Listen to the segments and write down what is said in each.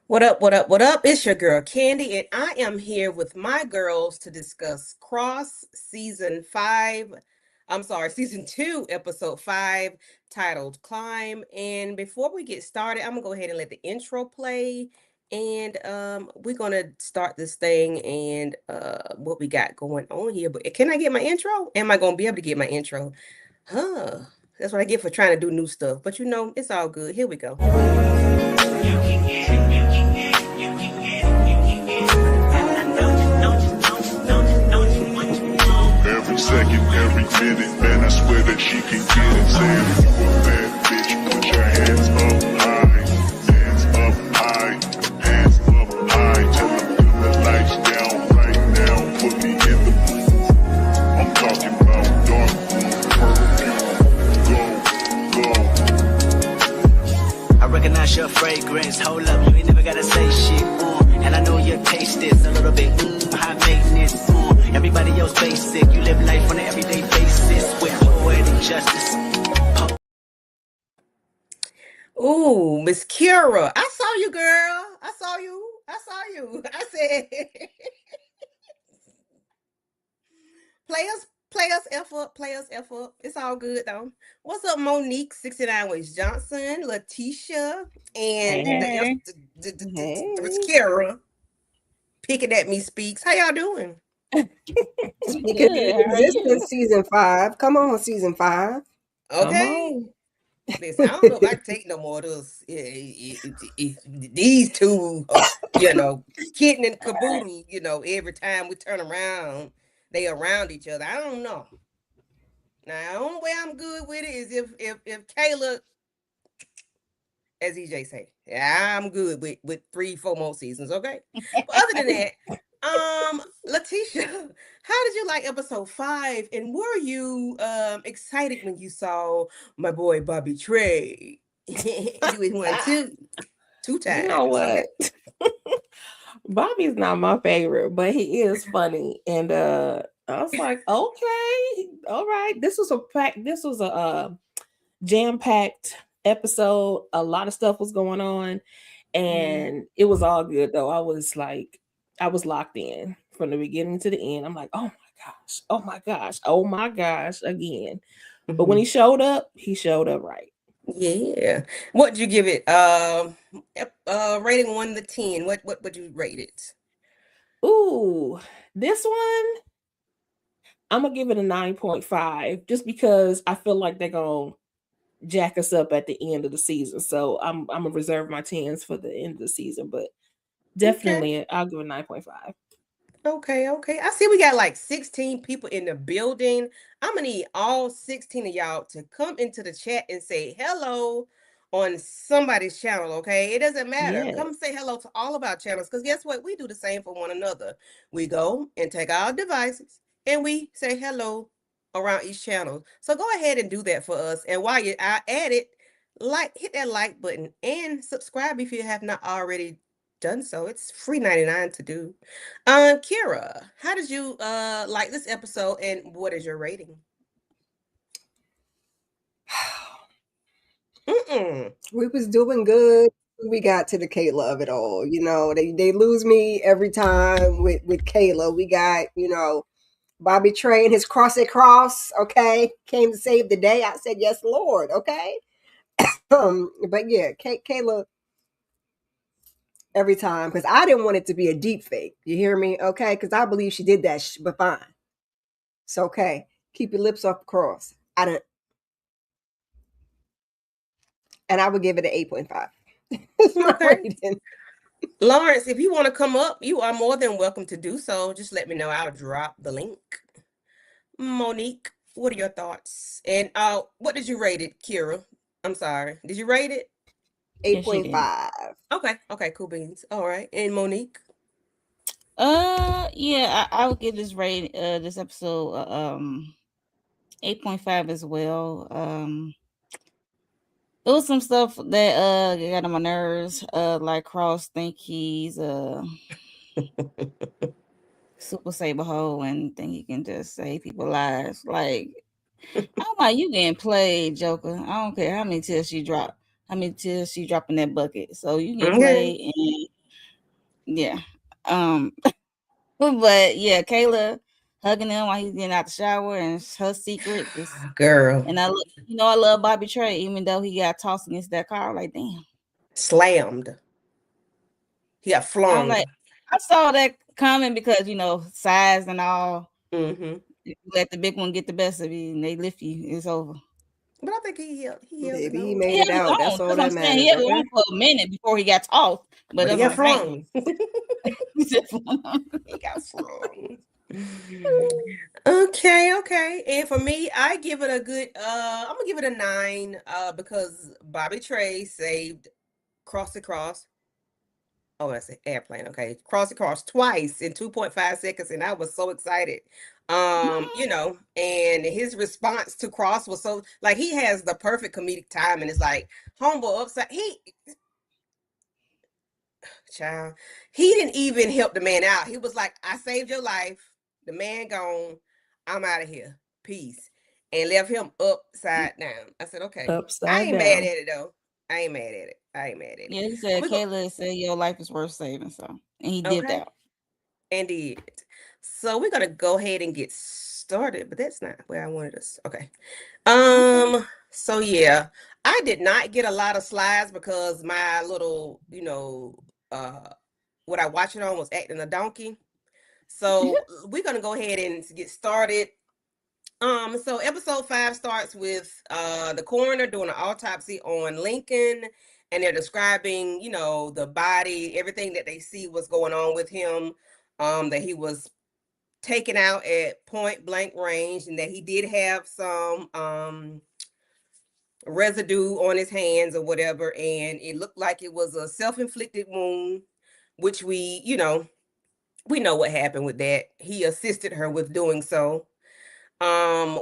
What up, what up, what up? It's your girl Candy, and I am here with my girls to discuss Cross Season 5. I'm sorry, Season 2, Episode 5, titled Climb. And before we get started, I'm gonna go ahead and let the intro play. And we're gonna start this thing and what we got going on here. But can I get my intro? Am I gonna be able to get my intro? Huh. That's what I get for trying to do new stuff. But it's all good. Here we go. Every second, every minute, man, I swear that she can get it. Saying you a bad bitch, put your hands up high, hands up high, hands up high. Tell them put the lights down right now, put me in the mood. I'm talking about dark room, perfume, go. I recognize your fragrance, hold up, you ain't never gotta say shit, and I know your taste is a little bit, high maintenance, everybody else basic, you live life on an everyday basis, with poetic justice. Ooh, Miss Kira, I saw you, girl. I saw you. I said, players, F up, players, F up. It's all good, though. What's up, Monique, 69 Ways Johnson, Letitia, and the Miss Kira picking at me speaks. How y'all doing? Existence season 5. Come on, season 5. Okay. Listen, I don't know if I can take no more of this. These two, Kitten and Caboodle, every time we turn around, they around each other. I don't know. Now, the only way I'm good with it is if Kayla, as EJ say, I'm good with 3-4 more seasons, okay? But other than that, Letitia, how did you like episode 5? And were you excited when you saw my boy Bobby Trey? Do it 1, 2 times. You know what? Bobby's not my favorite, but he is funny. And I was like, okay, all right. This was a jam-packed episode. A lot of stuff was going on, and it was all good though. I was locked in from the beginning to the end. I'm like, oh my gosh, again. But when he showed up right. Yeah. What did you give it? Rating 1 to 10. What would you rate it? Ooh, this one, I'm gonna give it a 9.5 just because I feel like they're gonna jack us up at the end of the season. So I'm gonna reserve my 10s for the end of the season, but definitely I'll give it a 9.5. Okay. I see we got like 16 people in the building. I'm gonna need all 16 of y'all to come into the chat and say hello on somebody's channel, okay? It doesn't matter. Yes. Come say hello to all of our channels, because guess what? We do the same for one another. We go and take our devices and we say hello around each channel. So go ahead and do that for us. And while you're at it, hit that like button and subscribe if you have not already done so. It's free 99 to do. Kira, how did you like this episode, and what is your rating? We was doing good. We got to the Kayla of it all. They lose me every time with Kayla. We got, Bobby Trey and his cross, okay, came to save the day. I said, yes, Lord, okay. But yeah, Kayla every time, because I didn't want it to be a deep fake. You hear me? Okay, because I believe she did that, but fine. It's okay. Keep your lips off the cross. And I would give it an 8.5. It's my rating. Lawrence, if you want to come up, you are more than welcome to do so. Just let me know. I'll drop the link. Monique, what are your thoughts? And what did you rate it, Kira? I'm sorry. Did you rate it? 8.5. Okay, cool beans. All right. And Monique? Yeah, I would give this this episode 8.5 as well. There was some stuff that got on my nerves, like Cross think he's super saber hole and think he can just save people's lives. Like, I'm like, you getting played, Joker. I don't care how many tears she drop. How many tears she drop in that bucket. So you get played, and Yeah. But yeah, Kayla hugging him while he's getting out the shower, and her secret is. Girl, And I love Bobby Trey, even though he got tossed against that car. Like, damn. slammed. He got I'm flung. like, I saw that coming because size and all. Mm-hmm. If you let the big one get the best of you and they lift you, it's over. But I think he held it Baby, he on. made He it held it out. on. That's all That's what I'm that saying. He matters, held it okay? on for a minute before he got tossed. But But he that's got what I'm saying. flung. He got flung. Okay. And for me, I give it a good I'm gonna give it a 9 because Bobby Trey saved Cross the Cross. Oh, I said airplane, okay. Cross the Cross twice in 2.5 seconds, and I was so excited. And his response to Cross was so like he has the perfect comedic time, and it's like humble upside. Child, he didn't even help the man out. He was like, I saved your life. The man gone. I'm out of here. Peace. And left him upside down. I said, okay. I Upside ain't mad down. at it though. I ain't mad at it. Yeah, he said We go- Kayla said your life is worth saving, so and he dipped Okay. out. And did. So we're gonna go ahead and get started, but that's not where I wanted us. Okay. So yeah, I did not get a lot of slides because my little, what I watched it on was acting a donkey. So we're gonna go ahead and get started. So episode 5 starts with the coroner doing an autopsy on Lincoln, and they're describing, the body, everything that they see was going on with him, that he was taken out at point blank range, and that he did have some residue on his hands or whatever, and it looked like it was a self-inflicted wound, which we know what happened with that. He assisted her with doing so,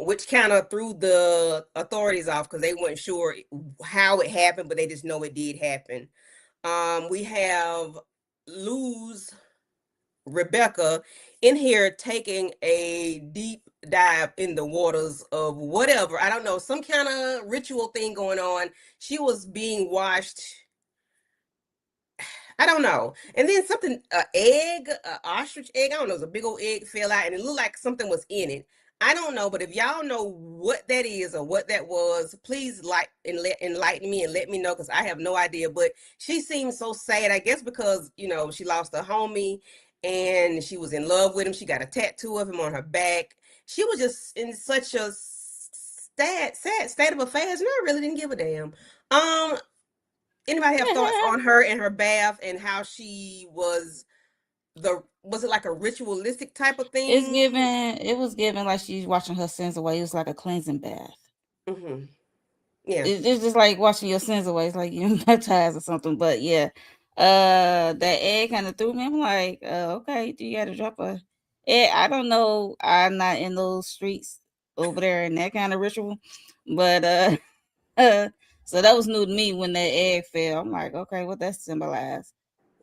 which kind of threw the authorities off because they weren't sure how it happened, but they just know it did happen. We have Luz Rebecca in here taking a deep dive in the waters of whatever, I don't know, some kind of ritual thing going on. She was being washed, I don't know. And then something, egg, ostrich egg, I don't know, it was a big old egg fell out and it looked like something was in it. I don't know, but if y'all know what that is or what that was, please enlighten me and let me know, because I have no idea. But she seems so sad, I guess because, she lost her homie and she was in love with him. She got a tattoo of him on her back. She was just in such a sad state of affairs, and I really didn't give a damn. Anybody have thoughts on her and her bath and how she was it like a ritualistic type of thing? It was given like she's washing her sins away. It was like a cleansing bath. Mm-hmm. Yeah. It's just like washing your sins away. It's like you're baptized or something. But yeah, that egg kind of threw me. I'm like, okay, do you got to drop a egg? I don't know. I'm not in those streets over there in that kind of ritual. But so that was new to me when that egg fell. I'm like, okay, what that symbolize?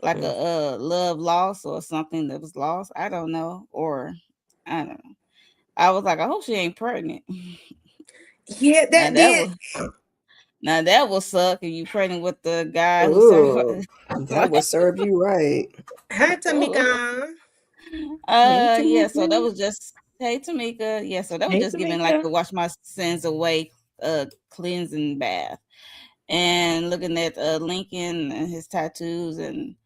Like a love lost or something that was lost. I don't know. Or I don't know. I was like, I hope she ain't pregnant. Yeah, that did. Now that will suck if you pregnant with the guy who Ooh, served. that would serve you right. Hi, Tamika. Yeah, so that Tamika. was just hey Tamika. Yeah, so that was Hey, just giving like Tamika. the wash my sins away cleansing bath. And looking at Lincoln and his tattoos, and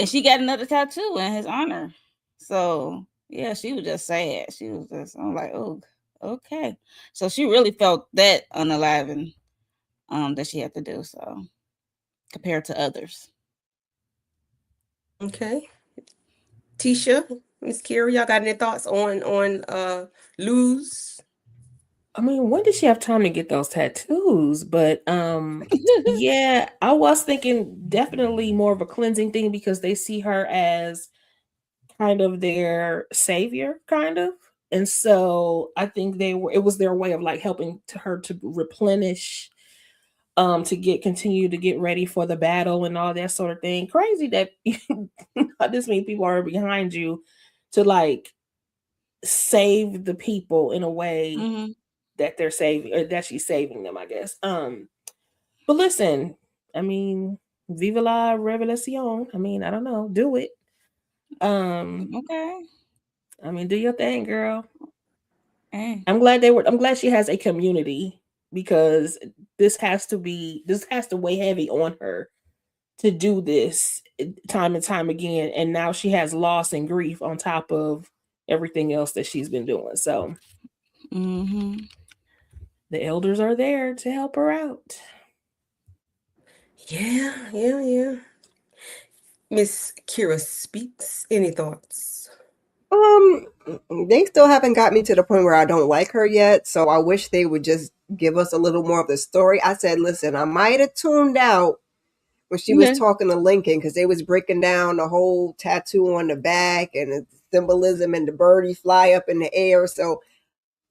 she got another tattoo in his honor. So yeah, she was just sad. She was just, I'm like, oh, okay. So she really felt that unaliving that she had to do, so compared to others. Okay. Tisha, Miss Kira, y'all got any thoughts on Luz? I mean, when did she have time to get those tattoos? But yeah, I was thinking definitely more of a cleansing thing because they see her as kind of their savior, kind of. And so I think it was their way of like helping her to replenish, to continue to get ready for the battle and all that sort of thing. Crazy that this many people are behind you to like save the people in a way that they're saving, or that she's saving them, I guess. But listen, I mean, Viva la revelation. I mean, I don't know. Do it. Okay. I mean, do your thing, girl. Hey. I'm glad she has a community because this has to weigh heavy on her to do this time and time again. And now she has loss and grief on top of everything else that she's been doing. So Mm-hmm. the elders are there to help her out. Yeah. Miss Kira Speaks. Any thoughts? They still haven't got me to the point where I don't like her yet. So I wish they would just give us a little more of the story. I said, listen, I might have tuned out when she was talking to Lincoln because they was breaking down the whole tattoo on the back and the symbolism and the birdie fly up in the air. So,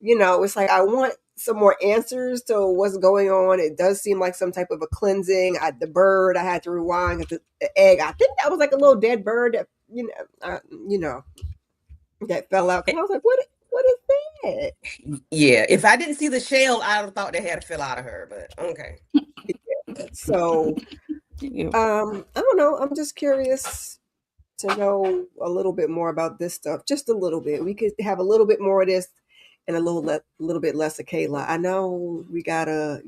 it's like I want some more answers to what's going on. It does seem like some type of a cleansing. The bird, I had to rewind because the egg, I think that was like a little dead bird that, that fell out. And I was like, what is that? Yeah, if I didn't see the shell, I would have thought they had to fill out of her, but okay. So, I don't know. I'm just curious to know a little bit more about this stuff. Just a little bit. We could have a little bit more of this and a little bit less of Kayla. I know we gotta,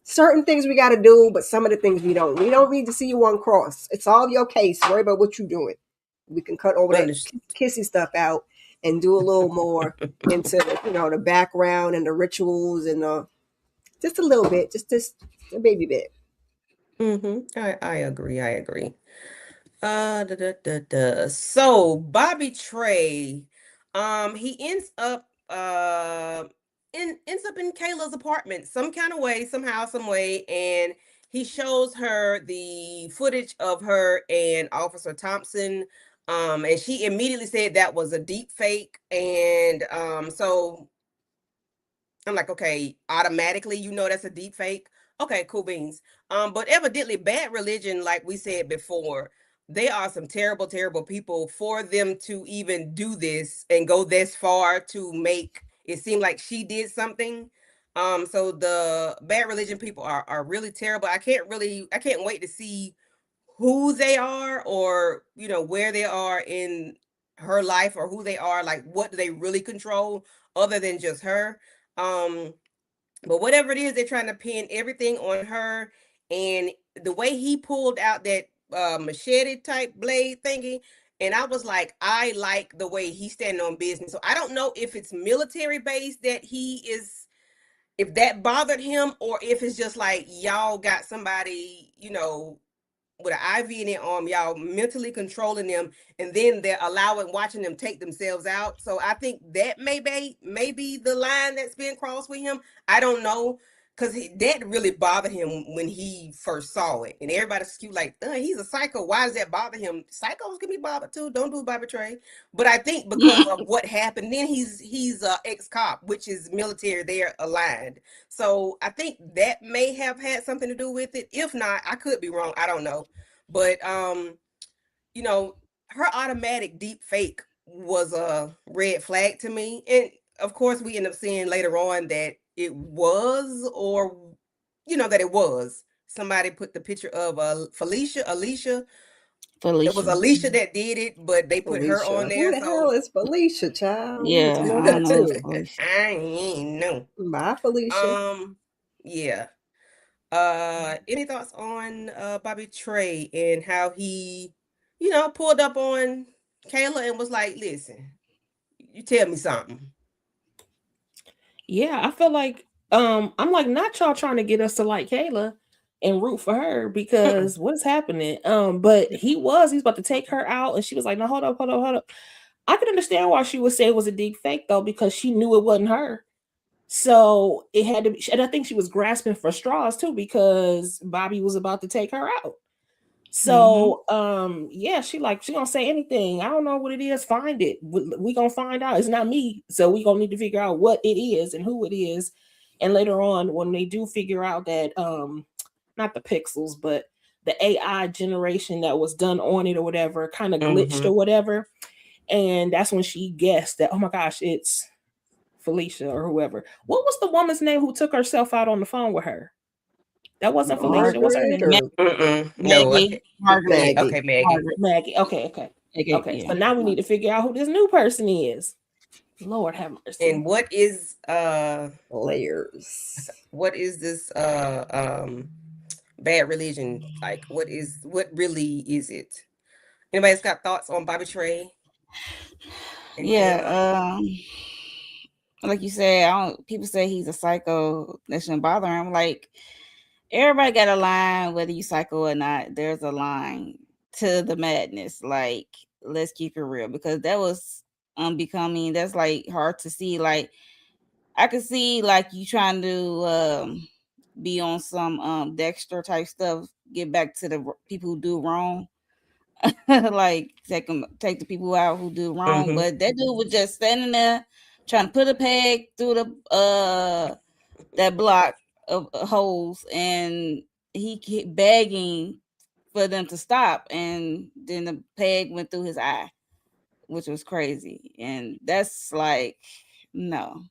certain things we gotta do, but some of the things we don't. We don't need to see you on cross. It's all your case. Worry about what you're doing. We can cut over that kissy stuff out and do a little more into the background and the rituals and just a little bit, just a baby bit. I agree. So Bobby Trey, he ends up in Kayla's apartment some kind of way, somehow, some way, and he shows her the footage of her and Officer Thompson. And she immediately said that was a deep fake. And so I'm like, okay, automatically, that's a deep fake. Okay, cool beans. But evidently Bad Religion, like we said before, they are some terrible, terrible people. For them to even do this and go this far to make it seem like she did something. So the Bad Religion people are really terrible. I can't wait to see who they are, or where they are in her life, or who they are, like what do they really control other than just her. But whatever it is, they're trying to pin everything on her. And the way he pulled out that machete type blade thingy, and I was like, I like the way he's standing on business. So I don't know if it's military based that he is, if that bothered him, or if it's just like y'all got somebody, with an IV in their arm, y'all mentally controlling them, and then they're watching them take themselves out. So I think that may be the line that's being crossed with him. I don't know, because that really bothered him when he first saw it, and everybody's cute like, he's a psycho. Why does that bother him? Psychos can be bothered too. Don't do Bobby Trey. But I think because of what happened, then he's a ex-cop, which is military. They're aligned. So I think that may have had something to do with it. If not, I could be wrong. I don't know. But her automatic deep fake was a red flag to me. And of course we end up seeing later on that it was, or that it was. Somebody put the picture of Alicia. It was Alicia that did it, but they put her on there. Who the hell is Felicia, child? Yeah, I know I that know too. Felicia. I ain't know. Bye, Felicia. Yeah. Any thoughts on Bobby Trey and how he, pulled up on Kayla and was like, listen, you tell me something. Yeah, I feel like I'm like, not y'all trying to get us to like Kayla and root for her, because what's happening? But he's about to take her out, and she was like, no, hold up. I could understand why she would say it was a deep fake though, because she knew it wasn't her. So it had to be, and I think she was grasping for straws too, because Bobby was about to take her out. So yeah, she gonna say anything. I don't know what it is. Find it. We gonna find out. It's not me. So we gonna need to figure out what it is and who it is. And later on, when they do figure out that not the pixels, but the AI generation that was done on it or whatever kind of glitched or whatever. And that's when she guessed that, oh my gosh, it's Felicia or whoever. What was the woman's name who took herself out on the phone with her? That wasn't Felicia. What's her Margaret name? or No. Maggie, Margaret, Maggie? Okay, Maggie. Margaret. Maggie. Okay. Okay. Yeah. So now we need to figure out who this new person is. Lord have mercy. And what is Layers. this bad religion? Like what really is it? Anybody's got thoughts on Bobby Trey? And Kayla? Yeah, like you said, people say he's a psycho. That shouldn't bother him. Like, everybody got a line, whether you psycho or not. There's a line to the madness. Like, let's keep it real, because that was unbecoming. That's like hard to see. Like, I could see like you trying to be on some Dexter type stuff, get back to the people who do wrong. Like take the people out who do wrong. But that dude was just standing there trying to put a peg through the that block of holes, and he kept begging for them to stop, and then the peg went through his eye, which was crazy. And that's like, no,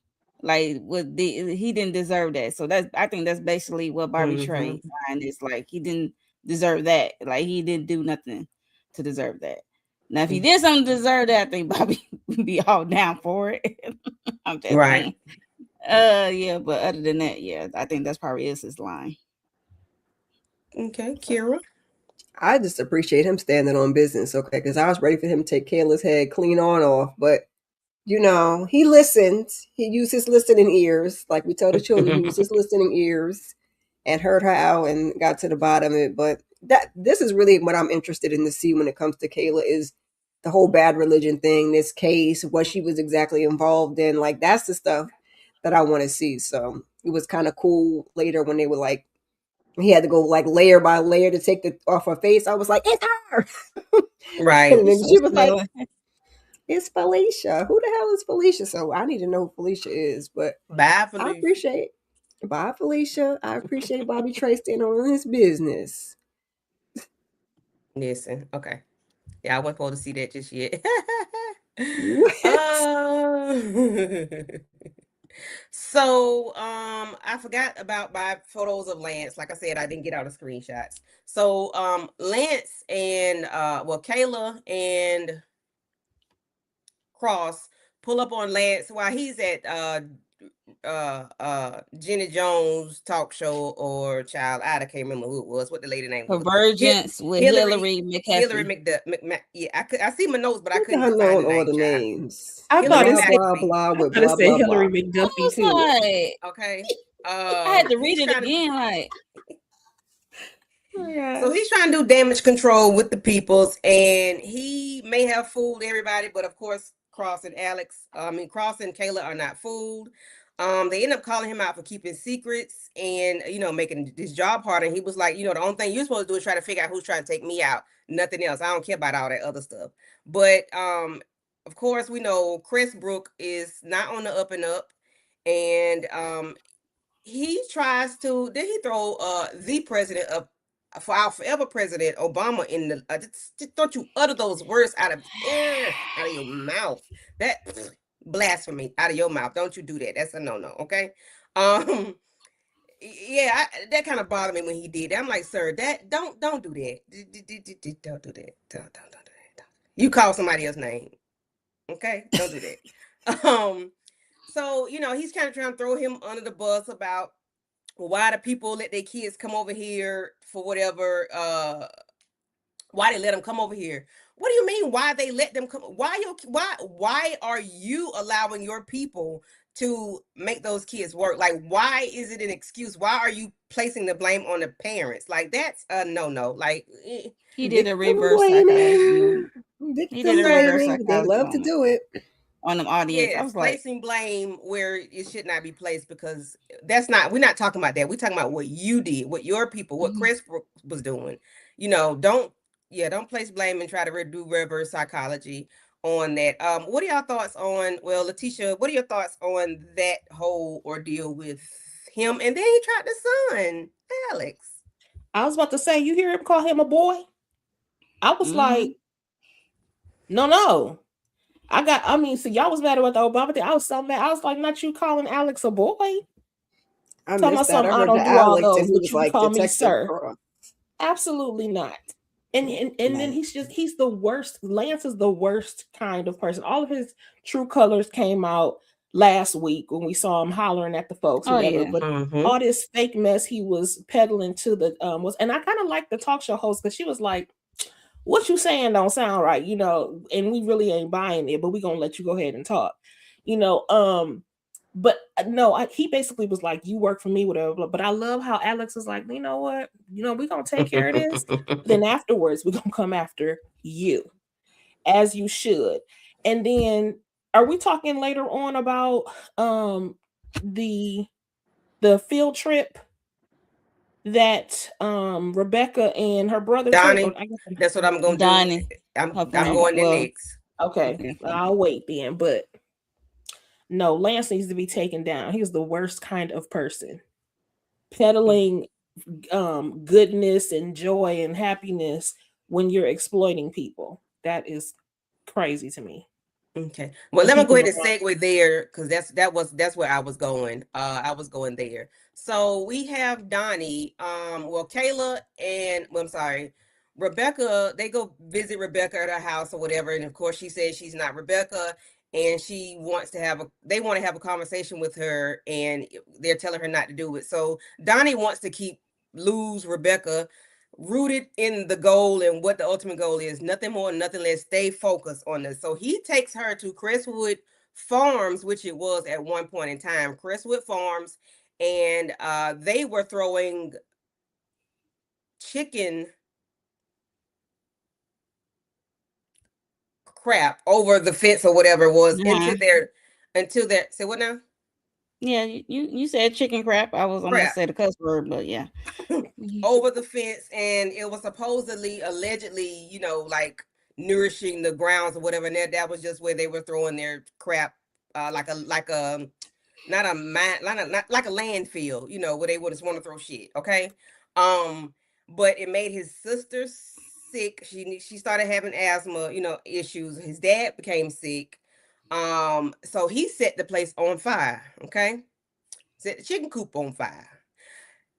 like he didn't deserve that. So I think that's basically what Bobby Trey line is. Like, he didn't deserve that. Like, he didn't do nothing to deserve that. Now, if he did something to deserve that, I think Bobby would be all down for it. I'm just right. Yeah, but other than that, yeah, I think that's probably his line. Okay, Kira. I just appreciate him standing on business, okay? Because I was ready for him to take Kayla's head clean off, but you know, he listened. He used his listening ears, like we tell the children, he used his listening ears and heard her out and got to the bottom of it. But this is really what I'm interested in to see when it comes to Kayla, is the whole bad religion thing, this case, what she was exactly involved in. Like, that's the stuff that I want to see. So it was kind of cool later when they were like, he had to go like layer by layer to take off her face. I was like, it's her. Right. And then she was like, it's Felicia. Who the hell is Felicia? So I need to know who Felicia is. But bye, Felicia. I appreciate Bye, Felicia. I appreciate Bobby Trey standing on his business. Listen, okay. Yeah, I wasn't supposed to see that just yet. So I forgot about my photos of Lance. Like I said, I didn't get all the screenshots. So Lance and Kayla and Cross pull up on Lance while he's at Jenny Jones talk show or child. I can't remember who it was, what the lady name was. Convergence with Hillary McCaffrey. Hillary yeah, I see my notes, but I couldn't find find all the names. I thought it said blah blah with blah blah blah. blah. Hillary McDuffie too. Like, okay. I had to read it again. Like, so he's trying to do damage control with the peoples, and he may have fooled everybody, but of course, Cross and Kayla are not fooled. They end up calling him out for keeping secrets and, making his job harder. And he was like, the only thing you're supposed to do is try to figure out who's trying to take me out. Nothing else. I don't care about all that other stuff. But of course, we know Chris Brook is not on the up and up, and he tries to. Then he throw the president up. For our forever president Obama in the just don't you utter those words out of your mouth. That blasphemy out of your mouth. Don't you do that. That's a no. Okay. Yeah, that kind of bothered me when he did that. I'm like, sir, that don't do that. Don't do that. Don't do that. You call somebody else's name. Okay, don't do that. So he's kind of trying to throw him under the bus about why do people let their kids come over here for whatever, why they let them come over here. What do you mean why they let them come? Why are you allowing your people to make those kids work? Like, why is it an excuse? Why are you placing the blame on the parents? Like, that's a no. Like, he did a reverse psychology. He did a reverse psychology. They love to do it on the audience. Yes, I was placing blame where it should not be placed, because we're not talking about that. We're talking about what you did, what your people, what Chris was doing. Don't place blame and try to do reverse psychology on that. What are y'all thoughts on, Letitia, what are your thoughts on that whole ordeal with him? And then he tried the son, Alex. I was about to say, you hear him call him a boy? I was like, no. So y'all was mad about the Obama thing. I was so mad. I was like, not you calling Alex a boy. I Talking missed about that. some, I I heard the don't do all Alex, and those, he but was you can like call me Detective sir. Cross. Absolutely not. And then he's the worst. Lance is the worst kind of person. All of his true colors came out last week when we saw him hollering at the folks, Oh, whatever. yeah. But all this fake mess he was peddling to the was, and I kind of like the talk show host because she was like, what you saying don't sound right, you know, and we really ain't buying it, but we gonna let you go ahead and talk, you know. But no, he basically was like, you work for me, whatever. But I love how Alex is like, you know what, you know, we're gonna take care of this. Then afterwards, we're gonna come after you, as you should. And then are we talking later on about the field trip that Rebecca and her brother took? Donnie, that's what I'm gonna do. Donnie. I'm Her friend. going in Well, next. Okay, I'll wait then. But no, Lance needs to be taken down. He's the worst kind of person. Peddling goodness and joy and happiness when you're exploiting people. That is crazy to me. Okay. Well, And let me go people ahead and segue there because that's where I was going. I was going there. So we have Donnie, well, Kayla and I'm sorry, Rebecca, they go visit Rebecca at her house or whatever. And of course she says she's not Rebecca and they want to have a conversation with her and they're telling her not to do it. So Donnie wants to lose Rebecca rooted in the goal and what the ultimate goal is, nothing more, nothing less. Stay focused on this. So he takes her to Crestwood Farms, which it was at one point in time, Crestwood Farms, and they were throwing chicken crap over the fence or whatever it was into their say what now? Yeah, you said chicken crap. I'm gonna say the cuss word, but yeah. Over the fence, and it was supposedly, allegedly, you know, like nourishing the grounds or whatever. And that was just where they were throwing their crap, like a not like a landfill, you know, where they would just want to throw shit. Okay, but it made his sister sick. She started having asthma, you know, issues. His dad became sick. So he set the place on fire. Okay, set the chicken coop on fire.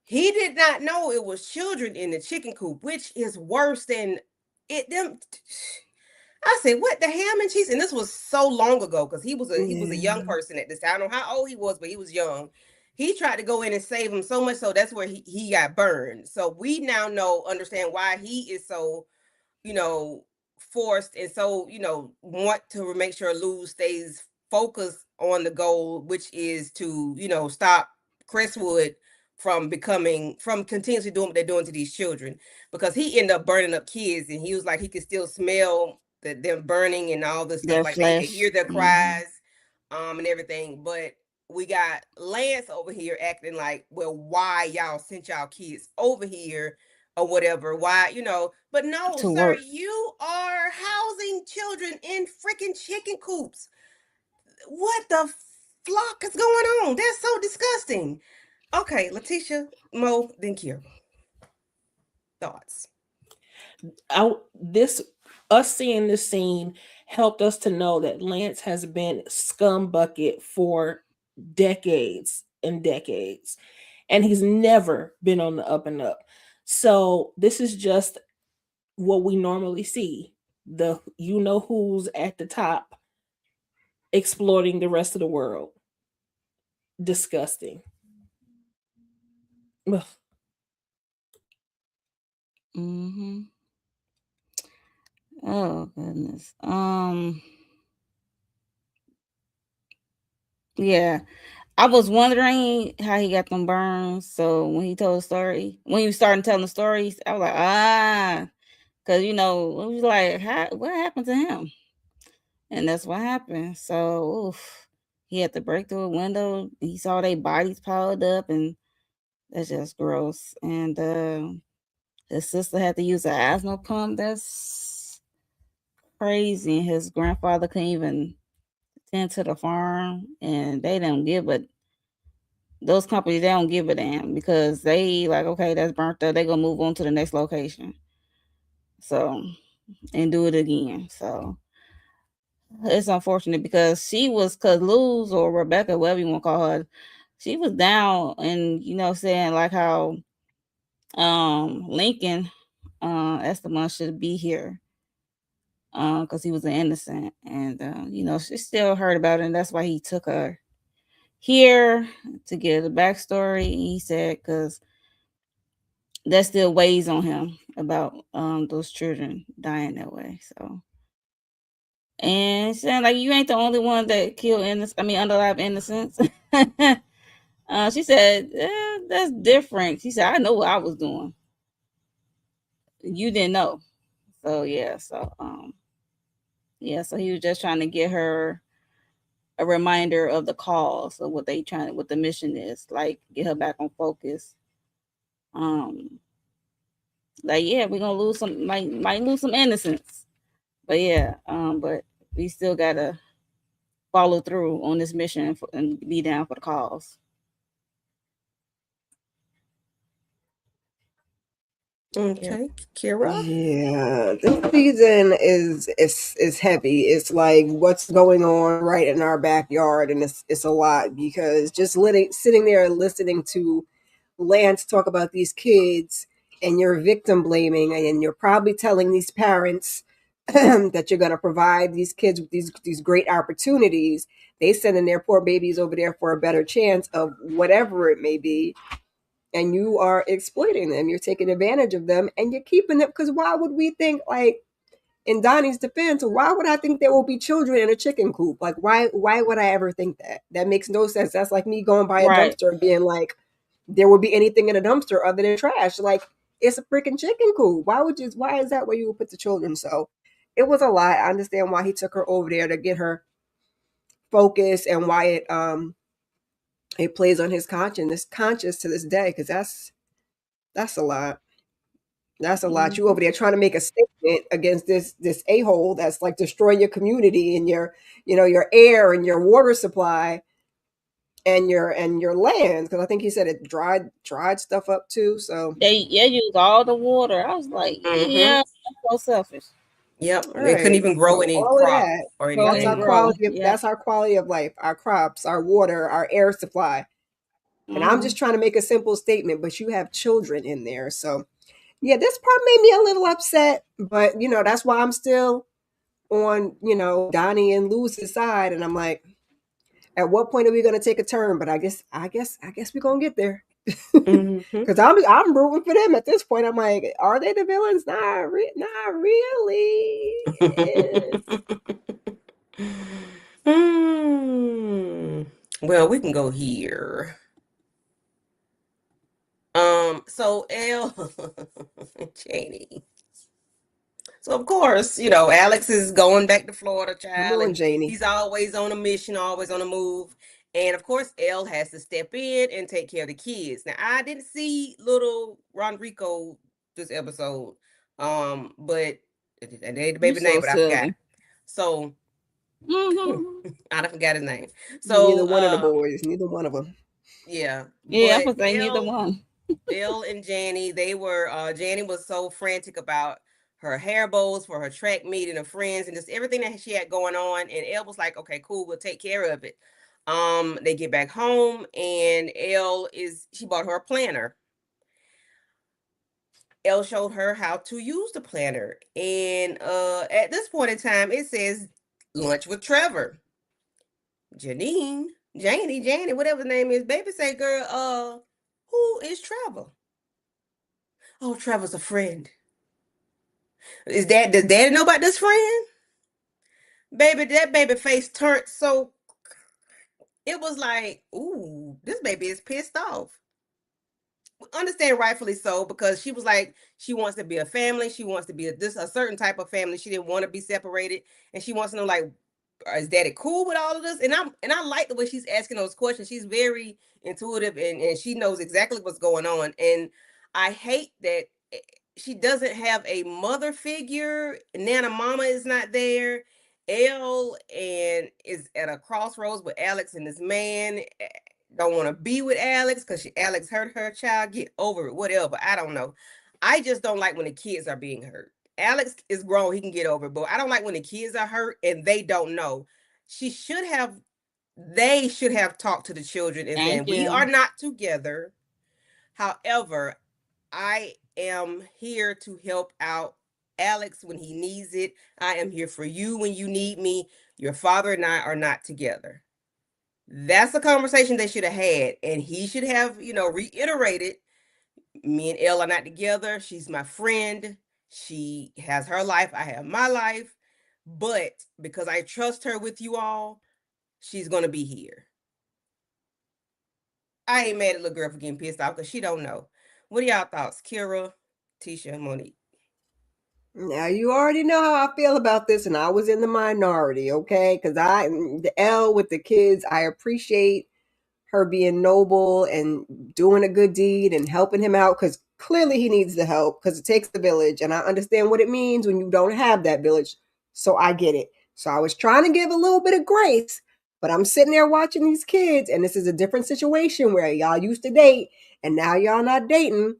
He did not know it was children in the chicken coop, which is worse than it. I said, "What the ham and cheese?" And this was so long ago because he was a young person at this time. I don't know how old he was, but he was young. He tried to go in and save him so much so that's where he got burned. So we now understand why he is so, you know, forced and so, you know, want to make sure Luz stays focused on the goal, which is to, you know, stop Crestwood from continuously doing what they're doing to these children, because he ended up burning up kids and he was like he could still smell them burning and all this stuff, like they could hear their cries and everything. But we got Lance over here acting like, well, why y'all sent y'all kids over here or whatever, why, you know. But no, To sir, work. you are housing children in freaking chicken coops. What the flock is going on? That's so disgusting. Okay, Letitia, Mo, then Kira. Thoughts? Us seeing this scene helped us to know that Lance has been scumbucket for decades and decades, and he's never been on the up and up. So this is just what we normally see. The you know who's at the top exploiting the rest of the world. Disgusting. Ugh. Oh goodness. Yeah. I was wondering how he got them burns. So when he told the story, when he was starting telling the stories, I was like, because you know, it was like, what happened to him? And that's what happened. So he had to break through a window. He saw their bodies piled up, and that's just gross. And his sister had to use an asthma pump. That's crazy. His grandfather couldn't even tend to the farm, and they don't give a. Those companies, they don't give a damn because they like, okay, that's burnt up. They gonna move on to the next location. So, and do it again. So it's unfortunate because Luz or Rebecca, whatever you want to call her, she was down, and saying like how Lincoln Esteban should be here because he was an innocent, and she still heard about it, and that's why he took her here to get the backstory. He said because that still weighs on him about those children dying that way. So, and saying like you ain't the only one that killed unalive innocents. She said that's different. She said I know what I was doing. You didn't know. So yeah. So so he was just trying to get her a reminder of the cause of what the mission is, like get her back on focus. Like we're gonna lose some, might lose some innocence, but but we still gotta follow through on this mission and be down for the cause. Okay, Kira. Yeah, this season is heavy. It's like what's going on right in our backyard, and it's a lot because just sitting there and listening to Lance talk about these kids, and you're victim blaming, and you're probably telling these parents that you're going to provide these kids with these great opportunities. They sending their poor babies over there for a better chance of whatever it may be. And you are exploiting them. You're taking advantage of them, and you're keeping them. Because why would we think, like, in Donnie's defense, why would I think there will be children in a chicken coop? Like, why would I ever think that? That makes no sense. That's like me going by a dumpster and being like, there would be anything in a dumpster other than trash. Like, it's a freaking chicken coop. Why is that where you would put the children? So it was a lot. I understand why he took her over there to get her focused, and why it plays on his conscience to this day, because that's a lot. That's a lot. You over there trying to make a statement against this a-hole that's like destroying your community and your air and your water supply and your land, because I think he said it dried stuff up too. So they use all the water. I was like, yeah, that's so selfish. Yep, they couldn't even grow any crop or anything. That's our quality of life, our crops, our water, our air supply. And I'm just trying to make a simple statement, but you have children in there. So yeah, this part made me a little upset, but that's why I'm still on, Donnie and Lewis's side. And I'm like, at what point are we going to take a turn? But I guess we're going to get there. Because I'm rooting for them at this point. I'm like, are they the villains? Not really. Well, we can go here. So Elle and Janie. So of course, Alex is going back to Florida, child. Come on, Janie. He's always on a mission, always on the move. And of course, Elle has to step in and take care of the kids. Now, I didn't see little Ronrico this episode. But they the baby name, but I forgot. So I forgot his name. So neither one of the boys, neither one of them. Yeah. Yeah, I was saying neither one. Elle and Janie, they were Janie was so frantic about her hair bows for her track meet and her friends and just everything that she had going on. And Elle was like, okay, cool, we'll take care of it. They get back home and she bought her a planner. Elle showed her how to use the planner. And at this point in time, it says lunch with Trevor. Janie, whatever his name is, baby say, girl, who is Trevor? Oh, Trevor's a friend. Does Daddy know about this friend? Baby, that baby face turned so it was like, ooh, this baby is pissed off. Understand rightfully so, because she was like, she wants to be a family. She wants to be a certain type of family. She didn't want to be separated. And she wants to know, like, is Daddy cool with all of this? And I like the way she's asking those questions. She's very intuitive and she knows exactly what's going on. And I hate that she doesn't have a mother figure. Nana Mama is not there. Elle is at a crossroads with Alex and this man. Don't want to be with Alex because Alex hurt her child. Get over it, whatever. I don't know. I just don't like when the kids are being hurt. Alex is grown, he can get over it, but I don't like when the kids are hurt and they don't know. She should have they should have talked to the children and saying, Thank we you. are not together. However, I am here to help out Alex when he needs it. I am here for you when you need me. Your father and I are not together. That's a conversation they should have had. And he should have, reiterated, me and Elle are not together. She's my friend. She has her life. I have my life. But because I trust her with you all, she's going to be here. I ain't mad at little girl for getting pissed off because she don't know. What are y'all thoughts, Kira, Tisha, and Monique? Now you already know how I feel about this, and I was in the minority, okay? Because the L with the kids, I appreciate her being noble and doing a good deed and helping him out because clearly he needs the help because it takes the village, and I understand what it means when you don't have that village. So I get it. So I was trying to give a little bit of grace, but I'm sitting there watching these kids, and this is a different situation where y'all used to date, and now y'all not dating.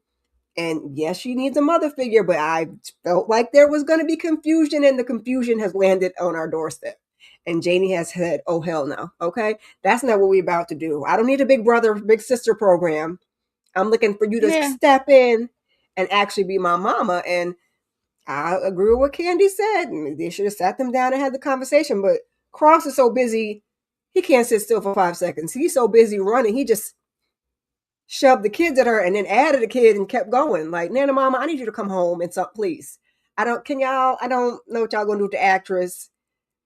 And yes, she needs a mother figure, but I felt like there was going to be confusion, and the confusion has landed on our doorstep. And Janie has said, oh, hell no. Okay. That's not what we're about to do. I don't need a big brother, big sister program. I'm looking for you to step in and actually be my mama. And I agree with what Candy said. They should have sat them down and had the conversation. But Cross is so busy, he can't sit still for 5 seconds. He's so busy running. He just shoved the kids at her and then added a kid and kept going. Like, Nana Mama, I need you to come home and something, please. I don't know what y'all gonna do with the actress.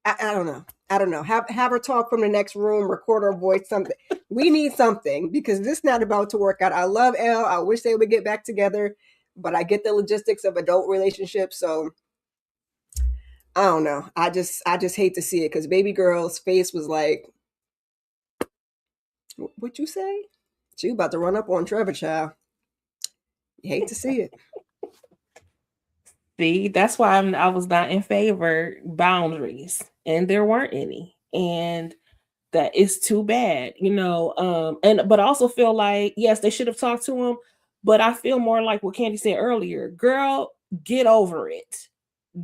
I don't know. I don't know. Have her talk from the next room, record her voice, something. We need something because this is not about to work out. I love Elle. I wish they would get back together, but I get the logistics of adult relationships. So I don't know. I just hate to see it because baby girl's face was like, what you say? She about to run up on Trevor, child. You hate to see it. See, that's why I was not in favor boundaries, and there weren't any, and that is too bad, but I also feel like yes, they should have talked to him, but I feel more like what Candy said earlier. Girl, get over it.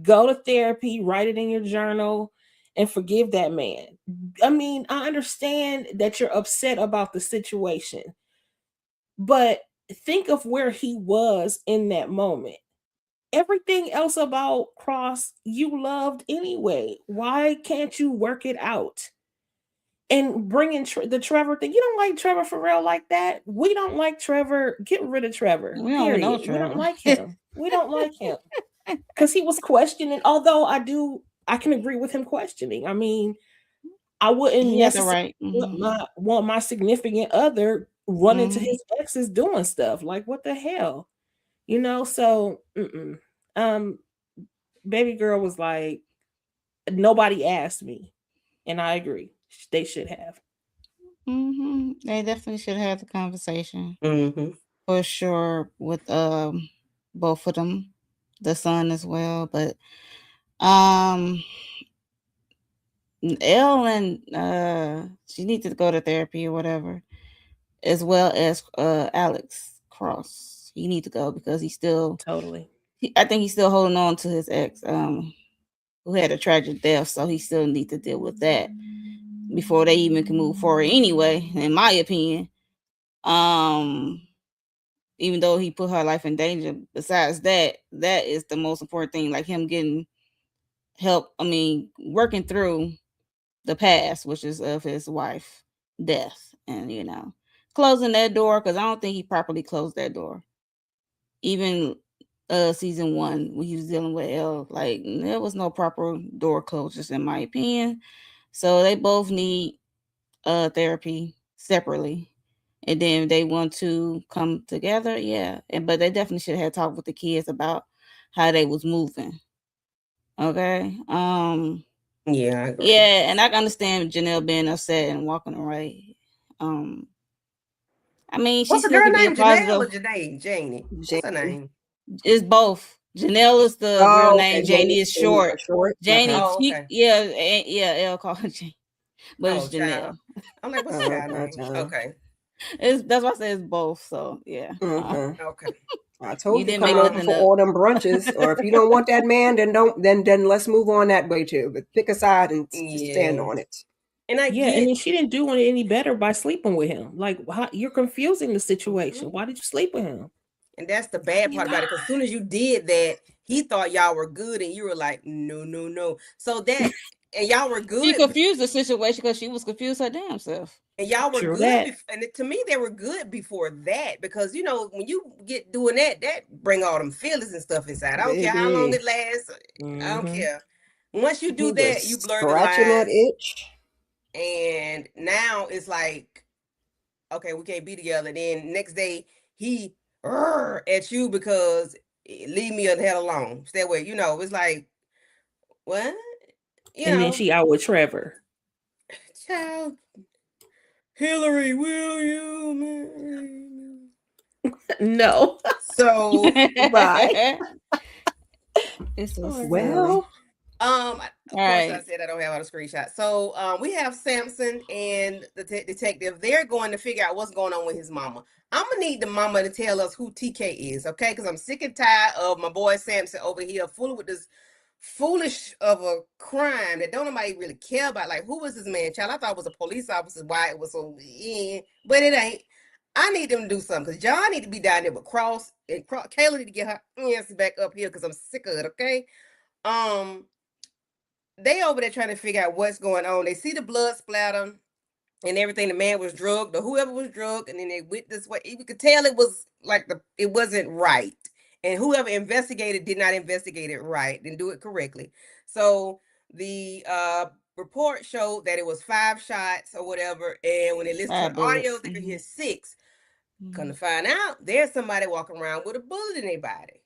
Go to therapy, write it in your journal, and forgive that man. I mean, I understand that you're upset about the situation, but think of where he was in that moment. Everything else about Cross you loved anyway. Why can't you work it out? And bringing the Trevor thing, you don't like Trevor for real like that. We don't like Trevor. Get rid of Trevor. We don't know Trevor. We don't like him. We don't like him because he was questioning. Although I can agree with him questioning. I mean, I wouldn't necessarily want my significant other run into his exes doing stuff like what the hell, So, baby girl was like, nobody asked me, and I agree. They should have. They definitely should have the conversation for sure with both of them, the son as well. But Elle and she needs to go to therapy or whatever, as well as Alex Cross. He needs to go because he's still I think he's still holding on to his ex, who had a tragic death, so he still needs to deal with that before they even can move forward anyway, in my opinion. Even though he put her life in danger, besides that is the most important thing, like him getting help, working through the past, which is of his wife death, and closing that door, because I don't think he properly closed that door. Even season 1 when he was dealing with Elle, like there was no proper door closures in my opinion. So they both need therapy separately, and then if they want to come together, but they definitely should have talked with the kids about how they was moving. Okay. Yeah. And I can understand Janelle being upset and walking away. She's the girl name? Janelle or Janie? What's her name? It's both. Janelle is the real name. Janie is short. Janie, Elle called her Janie, but it's Janelle. I'm like, what's her name? Okay. That's why I say it's both. So yeah. Okay. I told you come over for all them brunches, or if you don't want that man, then let's move on that way too. But pick a side and stand on it. And I Yeah, and get, then she didn't do any better by sleeping with him. Like, you're confusing the situation. Why did you sleep with him? and that's the bad part about it. Because as soon as you did that, he thought y'all were good, and you were like, no, no, no. So that, and y'all were She good, confused the situation because she was confused her damn self. and y'all were True good. that. And to me, they were good before that, because you know when you get doing that, that bring all them feelings and stuff inside. I don't care how long Baby, it lasts. I don't Mhm. care. Once you he do was that, you blur the scratching that lines, itch. and now it's like, okay, we can't be together. Then next day he at you because leave me the hell alone. Stay away. You know, it's like, what? You And then know, she out with Trevor. child, Hillary, will you marry me? No. So, Bye. It's so Oh, silly. Well, of All course, I right. said I don't have all the screenshots. So, we have Samson and the detective. They're going to figure out what's going on with his mama. I'm gonna need the mama to tell us who TK is, okay? Because I'm sick and tired of my boy Samson over here fooling with this foolish of a crime that don't nobody really care about. Like, who was this man, child? I thought it was a police officer. Why it was so, but it ain't. I need them to do something because John need to be down there with Cross, and Kayla need to get her ass back up here because I'm sick of it. Okay, um, they over there trying to figure out what's going on. They see the blood splatter and everything. The man was drugged, or whoever was drugged, and then they went this way. You could tell it was like it wasn't right, and whoever investigated did not investigate it right, didn't do it correctly. So the report showed that it was 5 shots or whatever, and when they listened to 5 the audio, bullets. they could hear 6. Mhm. Come to find out, there's somebody walking around with a bullet in their body.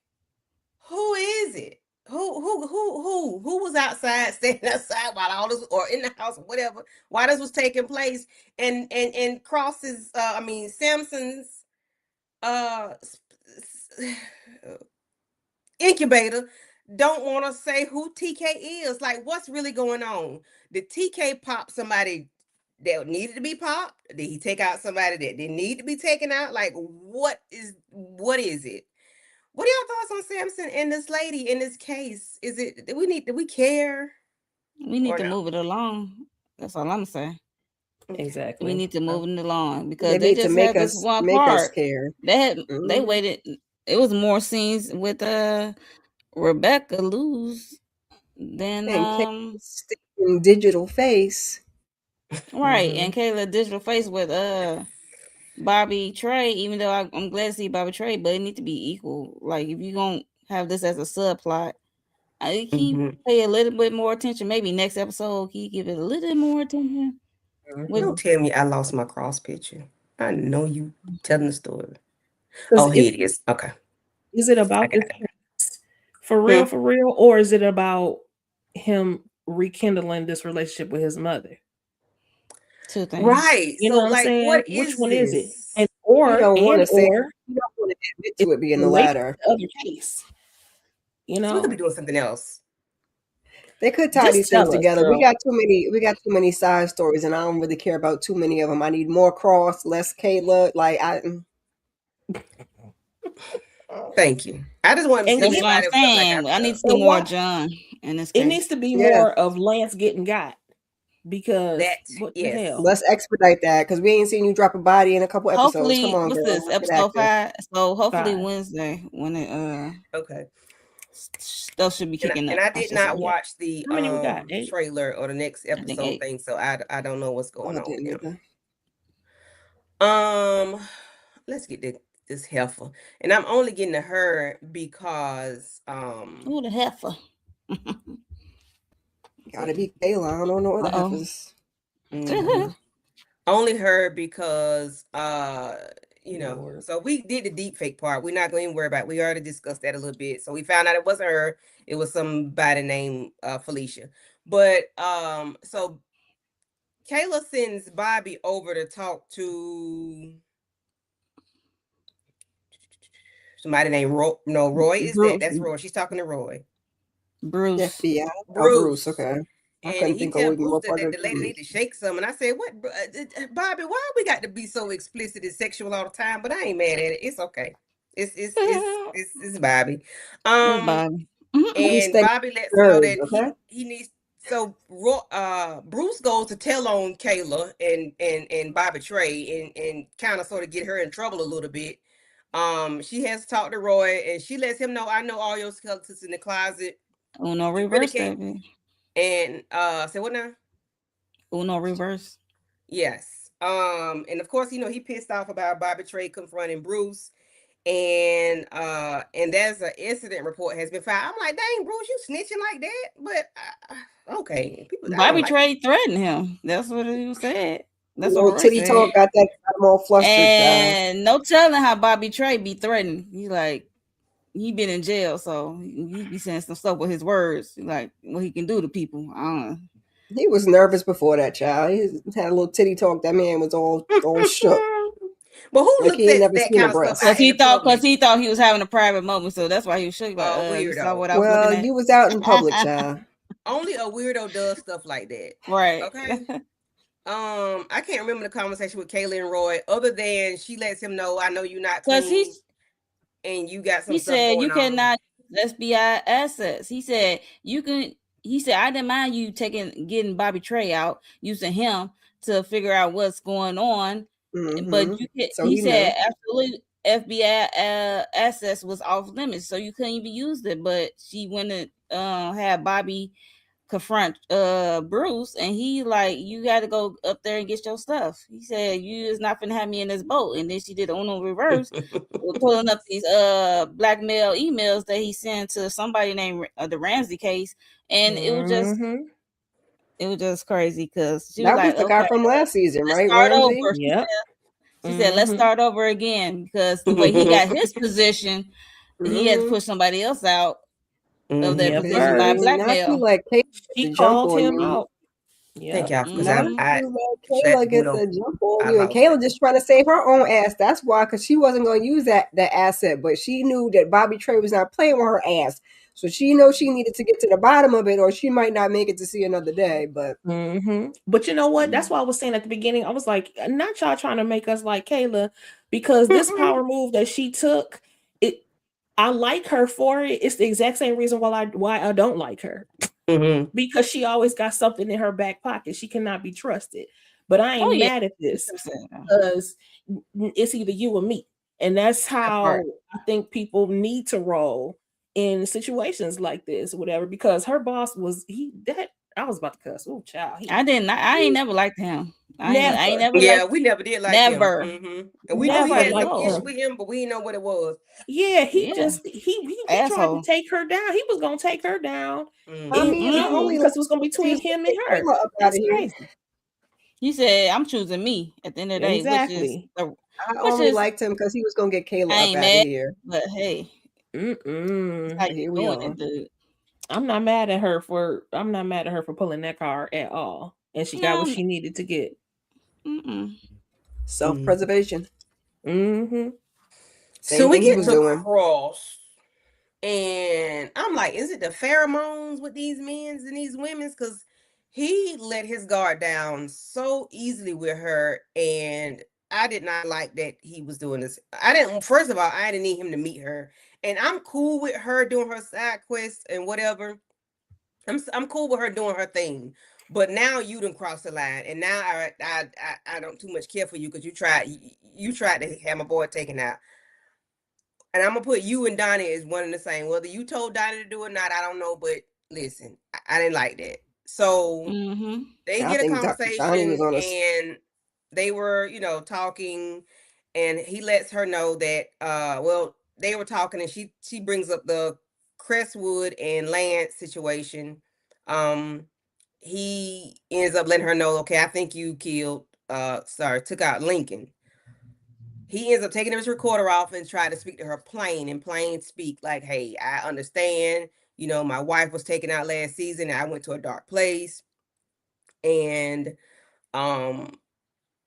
Who is it? Who was outside, standing outside while all this, or in the house or whatever, while this was taking place? And Cross's, Samson's, uh, incubator don't want to say who TK is. Like, what's really going on? Did TK pop somebody that needed to be popped? Did he take out somebody that didn't need to be taken out? Like, what is it? What are your thoughts on Samson and this lady in this case? Do we care? We need Or to no? move it along. That's all I'm saying. Okay. Exactly. We need to move it along they because they need to just had this one part. care. They Mhm. waited. It was more scenes with Rebecca lose than And Kayla's digital face. right, Mhm. and Kayla digital face with Bobby Trey. Even though I'm glad to see Bobby Trey, but it need to be equal. Like if you gonna have this as a subplot, I keep Mhm. pay a little bit more attention. Maybe next episode, can you give it a little bit more attention? Don't tell me I lost my cross picture. I know you telling the story. 'Cause Oh, here it is. Okay. is it I about got this it. case for real, or is it about him rekindling this relationship with his mother? 2 things. Right. You So, know what I'm like, saying? what Which is one is it? this? And You don't want to say. or You don't want to admit it's to it being the related to latter. the other case. You So we could be know, doing something else. They could tie just these things tell us, together. girl. We got too many side stories, and I don't really care about too many of them. I need more Cross, less Kayla. Like Thank you. I just want to And see That's what I'm somebody felt like saying. I need to see and more why John in this it needs case. to be yeah, more of Lance getting got, because that. what the Yes. hell? let's expedite that because we ain't seen you drop a body in a couple episodes. Come Hopefully, on, what's girl, this let's get episode active. 5? So hopefully 5. Wednesday when it Okay. stuff should be kicking And up. I I did should say. not Yeah. watch the How many we got? 8? trailer or the next I think episode 8. thing, so I don't know what's Oh, going I on with didn't them. either. Let's get this heifer. And I'm only getting to her because Ooh, the heifer. Gotta be Kayla. I don't know what the Uh-oh. heifers. mhm. Only her because Lord. so we did the deep fake part. We're not going to worry about it. We already discussed that a little bit. So we found out it wasn't her, it was somebody named Felicia. But so Kayla sends Bobby over to talk to somebody named Roy. No, Roy is Bruce, that's Roy. She's talking to Roy. Bruce. FBI. Oh, Bruce. Bruce. Okay. I And couldn't he think of tell even Bruce more that part of the the lady need to shake some. And I said, what, Bobby, why we got to be so explicit and sexual all the time? But I ain't mad at it. It's okay. It's Bobby. It's Bobby. We And stay Bobby lets her know nerves, that okay? he needs Bruce goes to tell on Kayla and Bobby Trey and kind of sort of get her in trouble a little bit. She has talked to Roy and she lets him know, I know all your skeletons in the closet. Uno You really reverse can't. that, man. And say what now? Uno reverse. Yes. And of course, he pissed off about Bobby Trey confronting Bruce. And there's an incident report has been filed. I'm like, dang, Bruce, you snitching like that? But okay, people. Bobby Trey threatened him. That's what he said. That's what Little Roy titty said. talk got that I'm all flustered. And no telling how Bobby Trey be threatened. He been in jail, so he be saying some stuff with his words, like what he can do to people. I don't know. He was nervous before that, child. He had a little titty talk. That man was all shook. But who Like looks he ain't at never that seen a kind of breast. stuff? Because he thought he was having a private moment, so that's why he was shook. Like, you saw Weirdo. what I was Well, looking at? you was out in public, child. Only a weirdo does stuff like that. Right. Okay. I can't remember the conversation with Kayla and Roy, other than she lets him know, I know you're not clean, and you got some. He stuff said going you cannot use FBI assets. He said you can. He said I didn't mind you getting Bobby Trey out, using him to figure out what's going on. Mm-hmm. But he said absolutely FBI assets was off limits, so you couldn't even use it. But she went and had Bobby confront Bruce, and he like, you got to go up there and get your stuff. He said you is not gonna have me in this boat. And then she did Uno reverse, pulling up these blackmail emails that he sent to somebody named the Ramsey case, and it was just crazy because she was like, the guy from last season, right? Start Ramsey? over. She said, let's start over again, because the way he got his position, he had to push somebody else out of their position by blackmail. Like she called him out. Yeah. Thank y'all, because Kayla gets a jump on you, and Kayla just trying to save her own ass. That's why, because she wasn't going to use that asset, but she knew that Bobby Trey was not playing with her ass, so she knows she needed to get to the bottom of it, or she might not make it to see another day. But but you know what? That's why I was saying at the beginning, I was like, not y'all trying to make us like Kayla, because this power move that she took, I like her for it. It's the exact same reason why I don't like her. Because she always got something in her back pocket. She cannot be trusted. But I ain't mad at this, because it's either you or me. And that's how I think people need to roll in situations like this, whatever, because her boss was I was about to cuss. Oh, child. I ain't never liked him. We never did like him. And we knew he had some issue with him, but we didn't know what it was. Yeah, he tried to take her down. He was gonna take her down. I mean, because it was gonna be between him and her. That's crazy. He said, "I'm choosing me." At the end of the day, exactly. I only liked him because he was gonna get Kayla up out of here. But hey, here we are. I'm not mad at her for pulling that card at all, and she got what she needed to get. Self-preservation. So we get to Cross, and I'm like, is it the pheromones with these men's and these women's? Because he let his guard down so easily with her, and I did not like that he was doing this. First of all, I didn't need him to meet her. And I'm cool with her doing her side quests and whatever. I'm cool with her doing her thing. But now you done crossed the line, and now I don't too much care for you, because you tried to have my boy taken out. And I'm gonna put you and Donnie as one and the same. Whether you told Donnie to do it or not, I don't know. But listen, I didn't like that. So they get a conversation, and they were, talking, and he lets her know that they were talking, and she brings up the Crestwood and Lance situation. He ends up letting her know, okay, I think you took out Lincoln. He ends up taking his recorder off and tried to speak to her in plain speak, like, hey, I understand, my wife was taken out last season, and I went to a dark place, and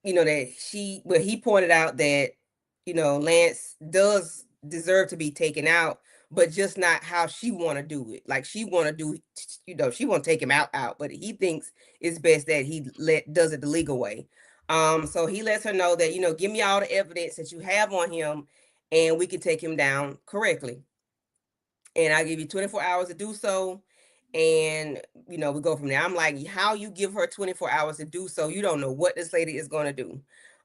that he pointed out that, Lance does deserve to be taken out, but just not how she want to do it. Like, she want to do, she want to take him out, but he thinks it's best that he does it the legal way. So he lets her know that, give me all the evidence that you have on him, and we can take him down correctly. And I'll give you 24 hours to do so. And we go from there. I'm like, how you give her 24 hours to do so? You don't know what this lady is going to do.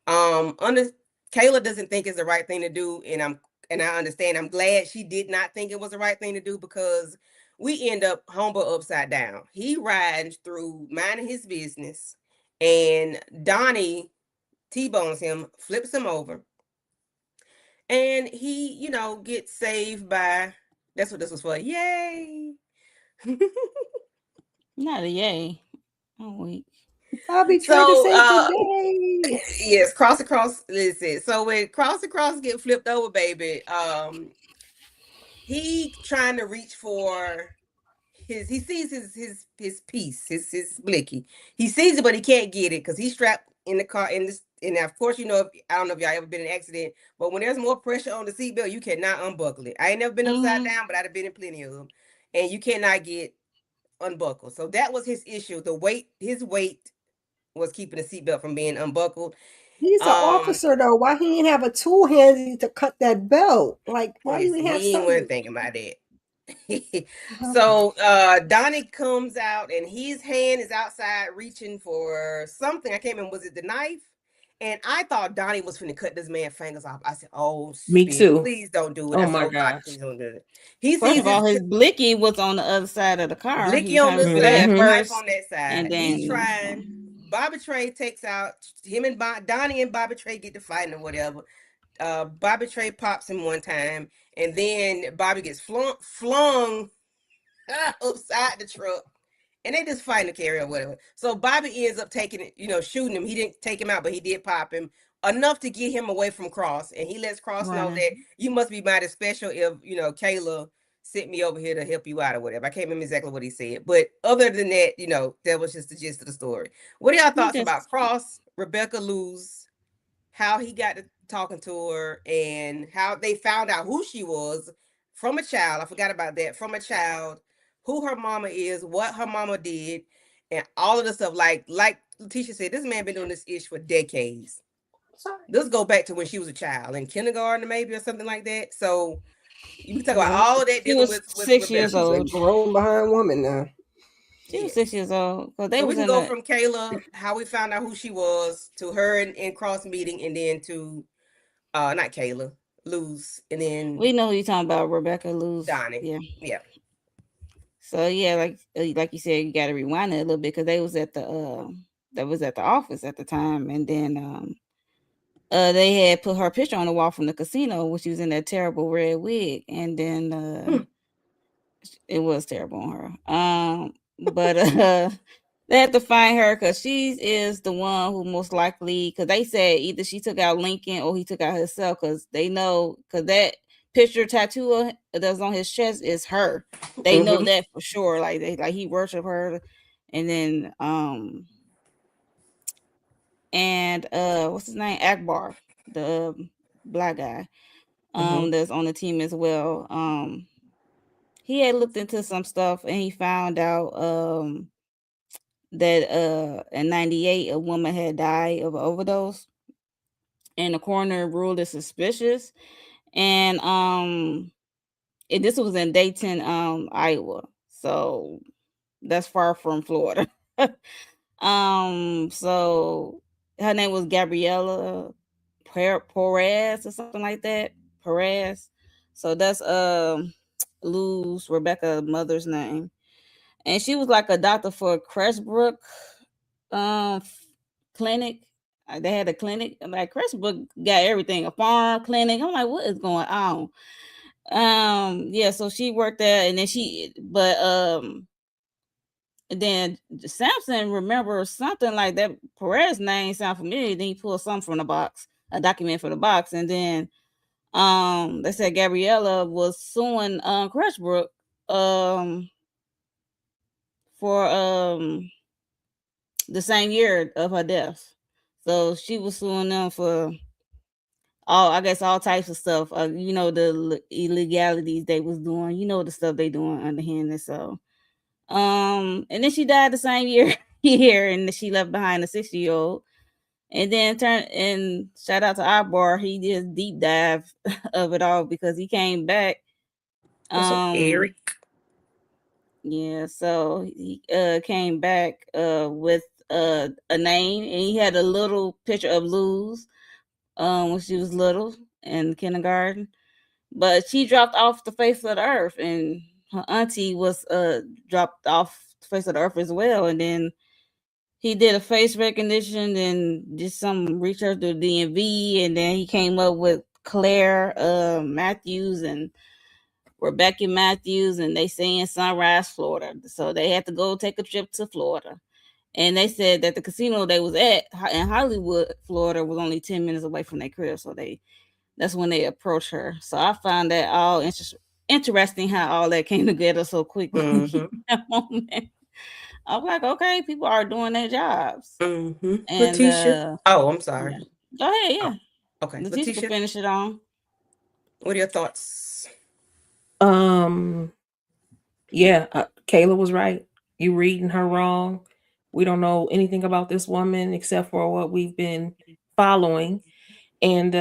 Kayla doesn't think it's the right thing to do, and I understand. I'm glad she did not think it was the right thing to do, because we end up humble upside down. He rides through minding his business, and Donnie T-bones him, flips him over, and he, gets saved by. That's what this was for. Yay! Not a yay. I'm weak. Bobby tried to So, save the day. yes, Cross Across. Listen, so when Cross Across get flipped over, baby, he trying to reach for he sees his piece, his blicky. He sees it, but he can't get it because he's strapped in the car and of course, I don't know if y'all ever been in an accident, but when there's more pressure on the seatbelt, you cannot unbuckle it. I ain't never been upside down, but I'd have been in plenty of them, and you cannot get unbuckled. So that was his issue. His weight was keeping the seatbelt from being unbuckled. He's an officer though. Why he didn't have a tool handy to cut that belt? Like, why you didn't have he something? wasn't thinking about that. So Donnie comes out, and his hand is outside reaching for something. I can't remember. Was it the knife? And I thought Donnie was finna cut this man's fingers off. I said, "Oh, Me too. Please don't do it." Oh I said, my God, gosh. please don't do it. He First sees of all, his blicky was on the other side of the car. blicky on this for side, that knife first, on that side. and then He's trying. Bobby Trey takes out him, and Donnie and Bobby Trey get to fighting or whatever. Bobby Trey pops him one time, and then Bobby gets flung upside the truck, and they just fighting the carrier or whatever. So Bobby ends up taking it, shooting him. He didn't take him out, but he did pop him enough to get him away from Cross, and he lets Cross know that you must be mighty special if Kayla sent me over here to help you out or whatever. I can't remember exactly what he said, but other than that, that was just the gist of the story. What are y'all thoughts about Cross, Rebecca Luz, how he got to talking to her, and how they found out who she was from a child? I forgot about that. From a child, who her mama is, what her mama did, and all of the stuff. Like Letitia said, this man been doing this ish for decades. Let's go back to when she was a child, in kindergarten maybe, or something like that. So you can talk about all of that. She was 6 years old. She's a grown behind woman now. She was 6 years old. So we can go from Kayla, how we found out who she was, to her in Cross meeting, and then to not Kayla, Luz, and then we know who you're talking about, Rebecca Luz. Donnie. Yeah. So yeah, like you said, you got to rewind it a little bit, because they was at the office at the time, and then they had put her picture on the wall from the casino when she was in that terrible red wig, and then it was terrible on her. But they had to find her because she is the one who most likely, because they said either she took out Lincoln or he took out herself, because they know, because that picture tattoo that's on his chest is her. They know that for sure. Like he worship her, and then and what's his name, Akbar, the black guy, that's on the team as well. He had looked into some stuff, and he found out that in 98 a woman had died of an overdose, and the coroner ruled it suspicious. And this was in Dayton, Iowa, so that's far from Florida. So her name was Gabriella Perez or something like that. Perez. So that's Luz, Rebecca's mother's name. And she was like a doctor for Crestbrook clinic. They had a clinic. I'm like, Crestbrook got everything, a farm, clinic. I'm like, what is going on? Yeah, so she worked there, and then then Sampson remembers something like that. Perez's name sound familiar. Then he pulled something from the box, a document from the box, and then they said Gabriella was suing Crestbrook for the same year of her death. So she was suing them for all types of stuff. The illegalities they was doing. The stuff they doing underhand. And so and then she died the same year and she left behind a 60-year-old. And then shout out to Akbar, he did deep dive of it all, because he came back. Eric. Yeah, so he came back with a name, and he had a little picture of Luz when she was little in kindergarten. But she dropped off the face of the earth, and her auntie was dropped off the face of the earth as well. And then he did a face recognition and did some research to DMV, and then he came up with Claire Matthews and Rebecca Matthews, and they say in Sunrise, Florida. So they had to go take a trip to Florida. And they said that the casino they was at in Hollywood, Florida, was only 10 minutes away from their crib. So that's when they approached her. So I found that all interesting how all that came together so quickly. That moment. I was like, okay, people are doing their jobs. And Letitia. I'm sorry. Yeah. Go ahead, yeah. Okay, Letitia can finish it on. What are your thoughts? Yeah, Kayla was right. You reading her wrong. We don't know anything about this woman except for what we've been following. And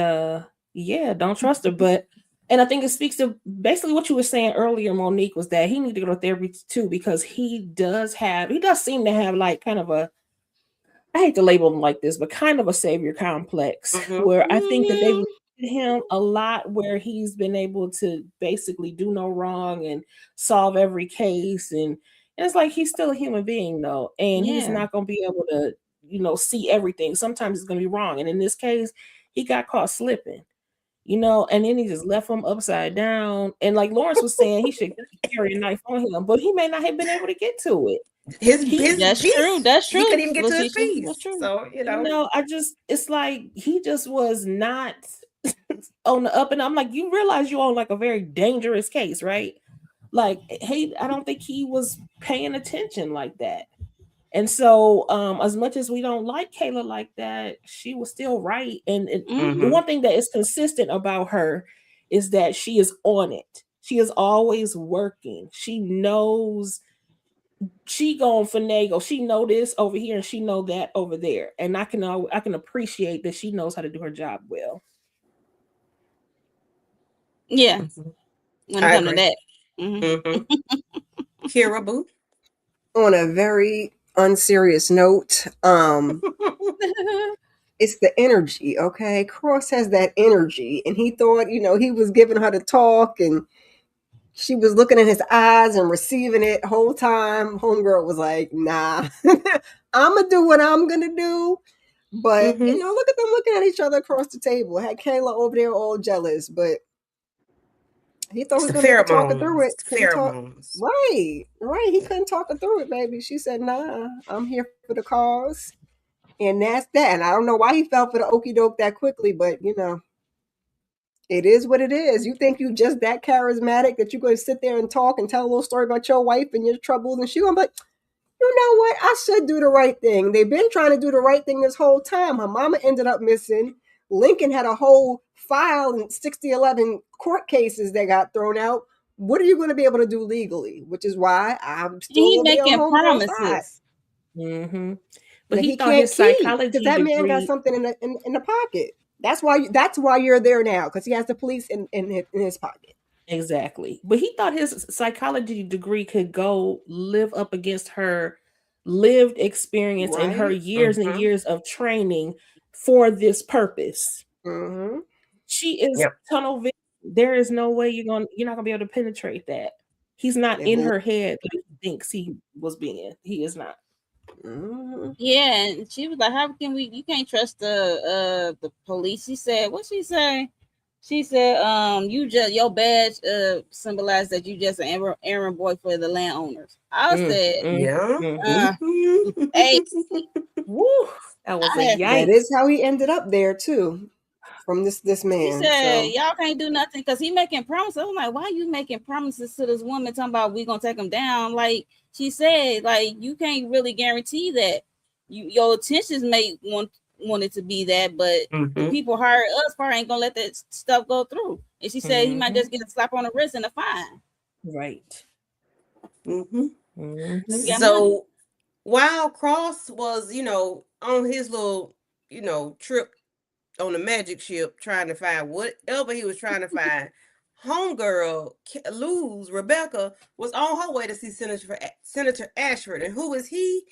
yeah, don't trust her. And I think it speaks to basically what you were saying earlier, Monique, was that he needs to go to therapy too, because he does seem to have like kind of a, I hate to label him like this, but kind of a savior complex, where I think that they've him a lot, where he's been able to basically do no wrong and solve every case, and it's like he's still a human being though, and he's not going to be able to see everything. Sometimes it's going to be wrong, and in this case he got caught slipping, and then he just left him upside down. And like Lawrence was saying, he should carry a knife on him, but he may not have been able to get to it. That's true. He couldn't even get to his piece. So it's like he just was not on the up and I'm like, you realize you're on like a very dangerous case, right? Like, hey, I don't think he was paying attention like that. And so as much as we don't like Kayla like that, she was still right. And the one thing that is consistent about her is that she is on it. She is always working. She knows she going finagle. She know this over here and she know that over there. And I can appreciate that she knows how to do her job well. Yeah. When it comes to that. Kira Boo. On a very unserious note, it's the energy, okay? Cross has that energy, and he thought, he was giving her the talk, and she was looking in his eyes and receiving it whole time. Homegirl was like, nah, I'm gonna do what I'm gonna do. But look at them looking at each other across the table. I had Kayla over there all jealous, but he thought he was going to talk her through it. Pheromones. Right. He couldn't talk her through it, baby. She said, nah, I'm here for the cause. And that's that. And I don't know why he fell for the okie doke that quickly, but it is what it is. You think you just that charismatic that you're going to sit there and talk and tell a little story about your wife and your troubles, and she going to be like, you know what? I should do the right thing. They've been trying to do the right thing this whole time. Her mama ended up missing. Lincoln had a whole file and 60-11 court cases that got thrown out. What are you going to be able to do legally? Which is why I'm still making promises. But he thought his psychology because that man got something in the pocket. That's why you're there now, because he has the police in his pocket. Exactly. But he thought his psychology degree could go live up against her lived experience and her years and years of training for this purpose. She is tunnel vision. There is no way you're not gonna be able to penetrate that. He's not in her head like he thinks he was being. He is not. Yeah, and she was like, "How can we? You can't trust the police." She said, "What she say?" She said, your badge symbolized that you just an errand boy for the landowners." I said, hey, woo, that was a yikes. That is how he ended up there too, from this man. She said, y'all can't do nothing because he making promises. I'm like, why are you making promises to this woman talking about we gonna take him down? Like she said, like you can't really guarantee that. Your intentions may want it to be that, but the people hired us probably ain't gonna let that stuff go through. And she said he might just get a slap on the wrist and a fine. Right. So while Cross was, on his little, trip on the magic ship trying to find whatever he was trying to find, homegirl, Luz, Rebecca, was on her way to see Senator Ashford. And who is he?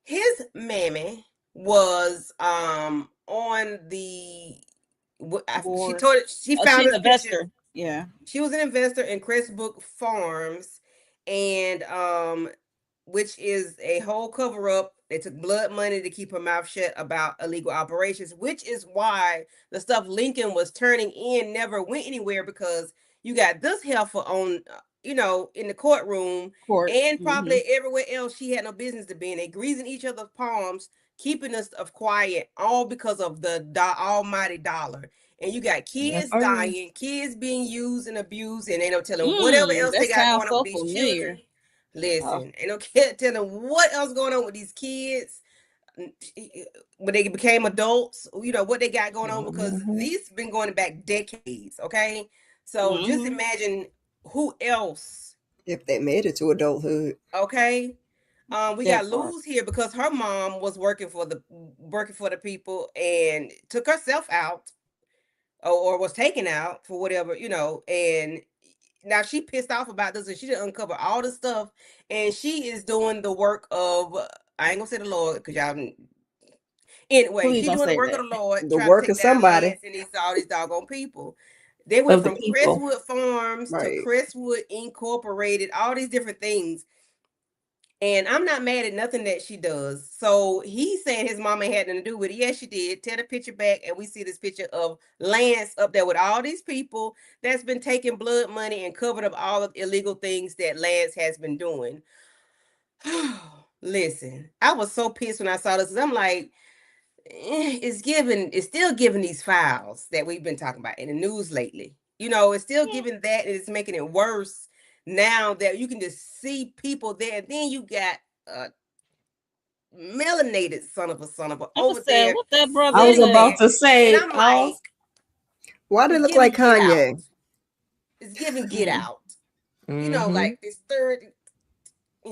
His mammy was on the she Board. told it, she Oh, found she's this an picture. investor. Yeah. She was an investor in Crestbrook Farms, and which is a whole cover up. They took blood money to keep her mouth shut about illegal operations, which is why the stuff Lincoln was turning in never went anywhere, because you got this heifer on, in the courtroom, Court. and probably everywhere else she had no business to be. And they greasing each other's palms, keeping us of quiet, all because of the almighty dollar. And you got kids dying, kids being used and abused, and they don't tell them whatever else they That got sounds going on so with these familiar. children. Listen, they don't care, tell them what else going on with these kids when they became adults, what they got going on, because these been going back decades, okay? So just imagine who else, if they made it to adulthood. okay? We That got part. Luz here because her mom was working for the people and took herself out, or was taken out for whatever, and now she pissed off about this, and she didn't uncover all the stuff, and she is doing the work of, I ain't gonna say the Lord, because y'all, anyway, Please she don't doing the say work that. of the Lord, The trying work to take of down somebody. Lance and all these doggone people. They went Of the from people. Crestwood Farms Right. to Crestwood Incorporated, all these different things. And I'm not mad at nothing that she does. So he's saying his mama had nothing to do with it. Yes, she did. Tear the picture back, and we see this picture of Lance up there with all these people that's been taking blood money and covered up all of the illegal things that Lance has been doing. Listen, I was so pissed when I saw this. I'm like, it's still giving these files that we've been talking about in the news lately. It's still giving that, and it's making it worse now that you can just see people there. And then you got melanated son of a over there. What that brother I was is about at? to say, And I'm like, Why do they it's look giving like Get Kanye? Out. It's giving Get Out. Mhm. Like this third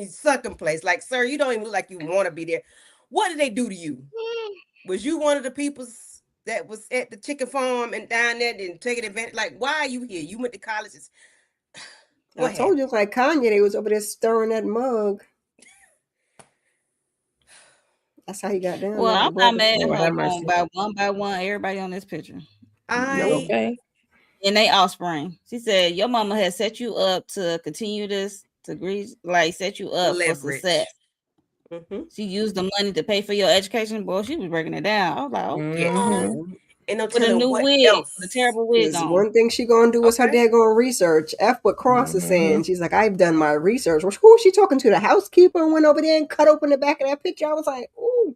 sucking place. Like, sir, you don't even look like you want to be there. What did they do to you? Was you one of the peoples that was at the chicken farm and down there and taking advantage? Like, why are you here? You went to college. I told you, like Kanye, they was over there stirring that mug. That's how he got down. Well, there, I'm not mad at Lord her have going mercy. one by one, everybody on this picture. Okay. And they offspring. She said, your mama has set you up to continue this, set you up for success. She used the money to pay for your education. Boy, she was breaking it down. I was like, okay. And no with a new wig, the terrible wig on. One thing she gonna do is her dad gonna research. F what Cross is saying. She's like, I've done my research. Who is she talking to? The housekeeper went over there and cut open the back of that picture. I was like, ooh.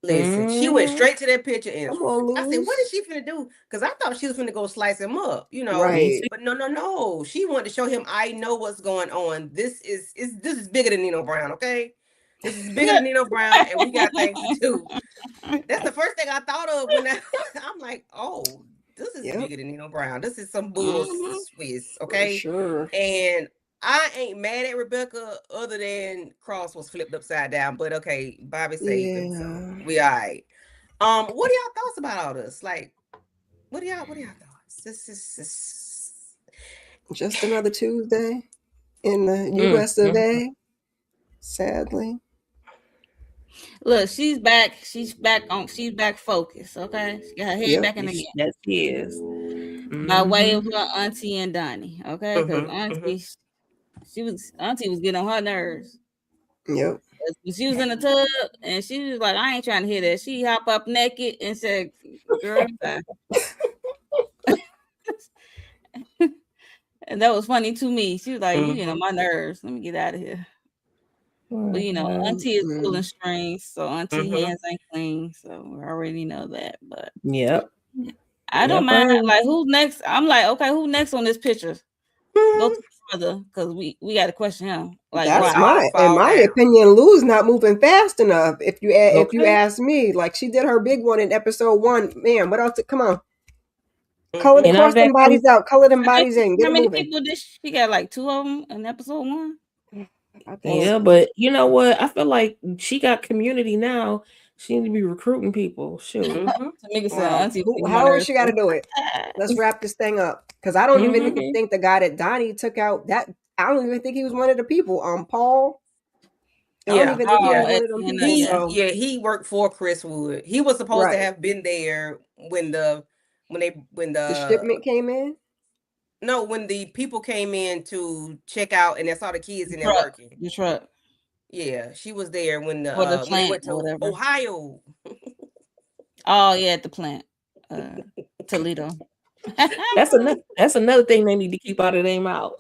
Listen, she went straight to that picture and Come on, I said, what is she finna do? Because I thought she was finna go slice him up, Right. But no. She wanted to show him, I know what's going on. This is bigger than Nino Brown, okay? This is bigger than Nino Brown, and we got things to do. That's the first thing I thought of when I'm like, oh, this is bigger than Nino Brown. This is some bull Swiss, okay? For sure. And I ain't mad at Rebecca other than Cross was flipped upside down. But okay, Bobby saved him, so we all right. What are y'all thoughts about all this? Like, what are y'all thoughts? This is just another Tuesday in the US of A. Sadly. Look, she's back. She's back focused. Okay, she got her head back in the game. Yes, she is. By way of her auntie and Donnie. Okay, because auntie was getting on her nerves. Yep. She was in the tub and she was like, I ain't trying to hear that. She hopped up naked and said, girl, bye. And that was funny to me. She was like, you get on my nerves. Let me get out of here. But auntie is pulling strings, so auntie hands ain't clean. So we already know that. But I don't mind. Like, who's next? I'm like, okay, who next on this picture? Go to the brother, because we got to question him. Like, that's in my opinion, Lou's not moving fast enough. If you ask me, like she did her big one in episode 1. Man, what else? Come on. Color them bodies out. Color them bodies in. Get how many moving. people did she got? Like 2 of them in episode 1. Yeah, but you know what? I feel like she got community now She need to be recruiting people. Shoot. Mhm. Tamika said, Well, Auntie was however she got to do it. Let's wrap this thing up because I don't even Mhm. think the guy that Donnie took out that I don't even think he was one of the people. Paul. I don't Yeah, even think he was yeah. one of them people. He So he worked for Chris Wood. He was supposed to right, have been there when the shipment came in. no, when the people came in to check out and they saw the kids in there truck, working. the truck Yeah, she was there when the or the when they went plant or to whatever. Ohio. Oh yeah, at the plant, Toledo. That's another thing they need to keep out of their mouth.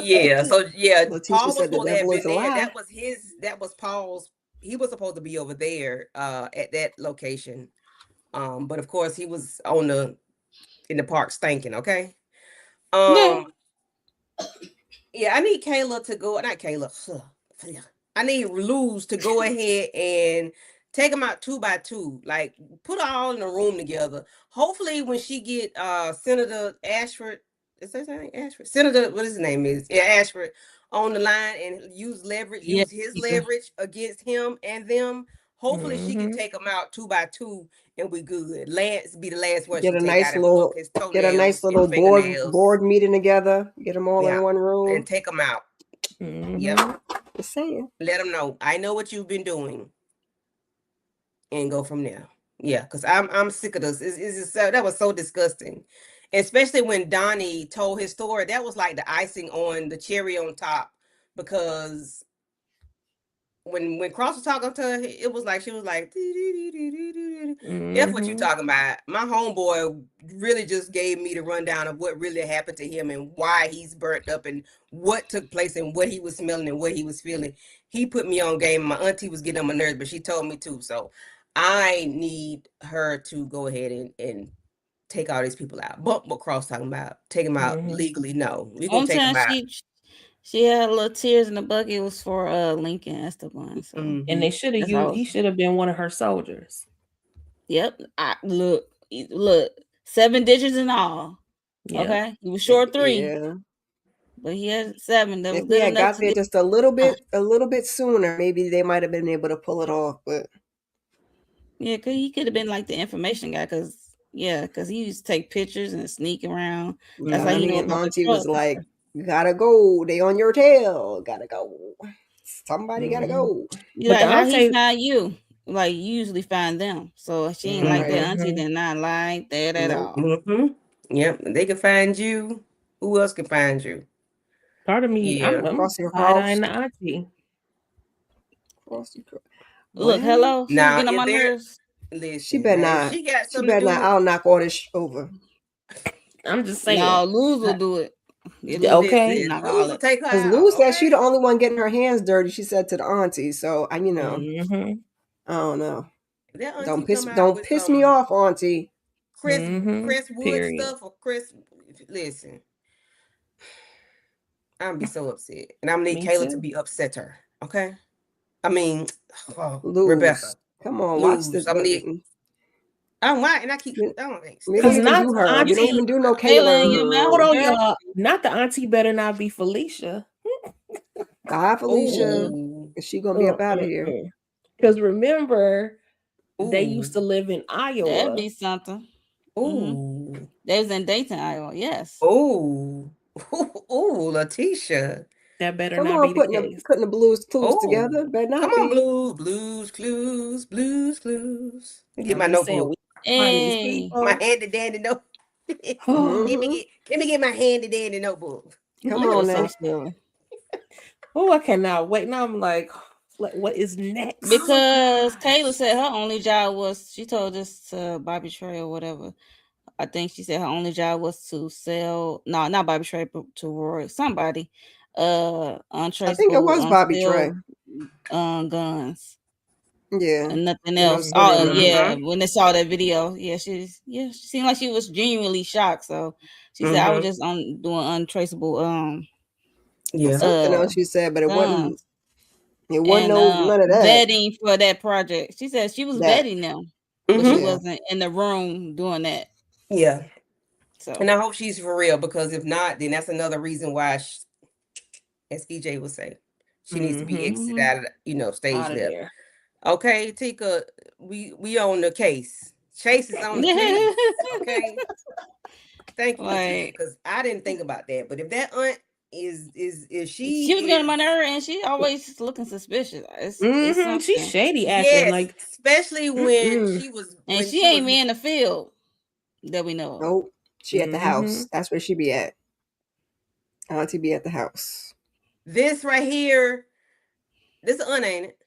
Yeah, so yeah, Letitia Paul was said the supposed to have devil been is a there. lie. That was Paul's. He was supposed to be over there at that location. But of course he was in the park stinking, okay? Yeah. Yeah, I need Kayla to go, not Kayla. I need Luz to go ahead and take them out 2 by 2. Like put all in a room together. Hopefully when she get Senator Ashford, is that his name? Ashford? Senator, what his name is? Yeah, Ashford on the line and use Yeah. his leverage against him and them. Hopefully she can take them out 2 by 2 and we good. Lance be the last one Get she a take out nice and poke little his toenails and board fingernails. meeting together. Get them all in one room. And take them out. Mhm. Yep. Just saying. Let them know. I know what you've been doing. And go from there. Yeah, because I'm sick of this. It's just that was so disgusting. Especially when Donnie told his story. That was like the icing on the cherry on top. Because when Cross was talking to her, it was like she was like, that's what you Mhm. talking about. My homeboy really just gave me the rundown of what really happened to him and why he's burnt up and what took place and what he was smelling and what he was feeling. He put me on game. My auntie was getting on my nerves, but she told me too. So I need her to go ahead and take all these people out. But what Cross talking about, take them out legally. No, we're gonna One take time them out. she had little tears in the bucket. It was for Lincoln Esteban. So And they should have used. He should have been one of her soldiers. Yep. Look, 7 digits in all. Yep. Okay, he was short 3. Yeah. But he had 7. That was If good he had enough got there just a little bit sooner, maybe they might have been able to pull it off. But yeah, cause he could have been like the information guy. Cause he used to take pictures and sneak around. That's I like mean, Auntie was like, "Gotta go. They on your tail. Gotta go. Somebody gotta go." Yeah, like how he find you. Like you usually find them. So she ain't like that. Auntie did not like that at all. Yep, they can find you. Who else can find you? Part of me, Yeah. I'm side-eyeing the auntie. Look, hello. She was getting on my nerves. Listen, She better now, if not. she got She something better to do not. with I'll knock all this over. I'm just saying. No, Luz will do it. Okay. Luz will take her Because out. Luz said she the only one getting her hands dirty. She said to the auntie. So I, Mm-hmm. I don't know. That auntie Don't piss me off, auntie. Chris Wood Period. stuff or Chris. Listen, I'm gonna be so upset, and I'm gonna need Me Kayla to too. be upset her. Okay, I mean, Luz, Rebecca. come on, Luz, watch this. I'm gonna need. Oh, why? And I keep. We I don't even do her. We don't even do no Kayla. Hold on, y'all. Not the auntie better not be Felicia. Bye, Felicia. She gonna be up out of here. Because remember, they used to live in Iowa. That'd be something. Ooh. They was in Dayton, Iowa. Yes. Ooh, Letitia. That better Come not on, be the case. putting the Blues Clues together. Better not Come on, be. Blues Clues. Get I'm my just saying, notebook. Hey. My handy dandy notebook. Let me get my handy dandy notebook. Come on now. Oh, I cannot wait. Now I'm like, what is next? Because Kayla said her only job was, she told this to Bobby Trey or whatever. I think she said her only job was to sell, no, not Bobby Trey, but to Roy, somebody, untraceable. I think it was Bobby Trey. Guns. Yeah. And nothing else. Oh, yeah. When they saw that video, she seemed like she was genuinely shocked. So she said, I was just doing untraceable. Something else she said, but it wasn't. It wasn't none of that. Vetting for that project. She said she was vetting them, but she wasn't in the room doing that. Yeah. So, and I hope she's for real, because if not, then that's another reason why, as EJ would say, she needs to be exited out of, stage left. Okay, Tika, we on the case. Chase is on the case. Okay. Thank you, Leticia, Like because I didn't think about that. But if that aunt is she she was getting is on my nerve, and she always looking suspicious. It's She's something, shady acting yes, like especially when Mm-mm. she was and when she she ain't was me in the field that we know of. Nope. She at the house. Mhm. That's where she be at. Auntie be at the house. this right here. This aunt ain't it?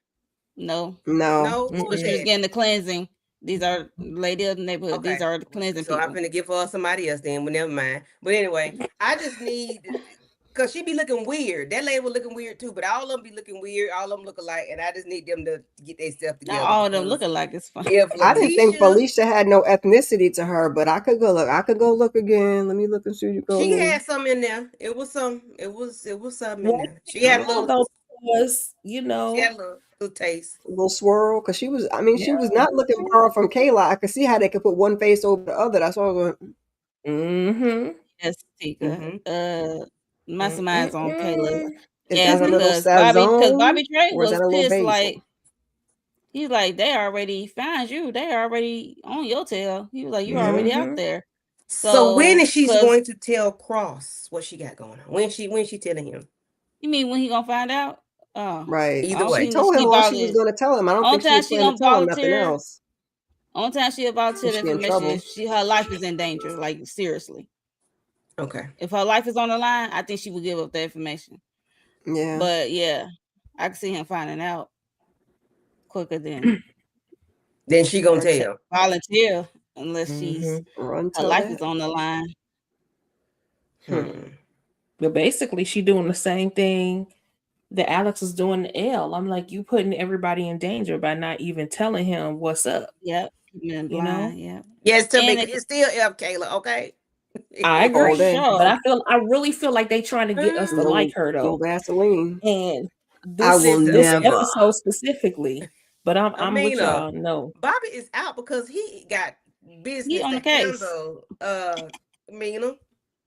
No, No. No, who but is she was that? getting the cleansing. These are lady of the neighborhood. These Okay. are the cleansing So I'm people. finna give her somebody else then, but never mind. But anyway, I just need because she be looking weird. That lady was looking weird too, but all of them be looking weird. All of them look alike, and I just need them to get their stuff Not together. all of them Because looking like it's fun. if I didn't think Leticia, Felicia had no ethnicity to her, but I could go look. I could go look again. Let me look and see you go. she had some in there. It was some. It was some in Well, there. She had a all little. those was, She had a little taste. A little swirl because she was. I mean, she Yeah. was not looking far from Kayla. I could see how they could put one face over the other. That's all. I was going. Mm-hmm. Yes, Tika. Mm-hmm. Masterminds on Kayla. Is Yes, that a little because Bobby sazon Drake or is was that a little pissed. basil? Like he's like, they already found you. They already on your tail. He was like, you already out Mhm. there. So when is she 'cause- going to tell Cross what she got going on? When she telling him? You mean when he gonna find out? Oh, Right. Either all way. She she told him all she was volunteered. going to tell him. I don't Only think she time was she planning to gonna tell him nothing volunteer. else. Only time she volunteer the She in information trouble. is her life is in danger. Like seriously, Okay. if her life is on the line, I think she would give up the information. Yeah. But yeah, I can see him finding out quicker than Then she gonna That's tell. volunteer unless she's Run her tell life that. is on the line. But basically, she doing the same thing that Alex is doing to Elle. I'm like, you putting everybody in danger by not even telling him what's up. Yep, keeping it blind. Yeah, Yes, to me, And it's still F, Kayla. Okay. I agree, All day. but I really feel like they trying to get us to No, like her no though. Vaseline. And I this will this never. episode specifically, but I'm with y'all. No, Bobby is out because he got business on to the case. handle. Mina,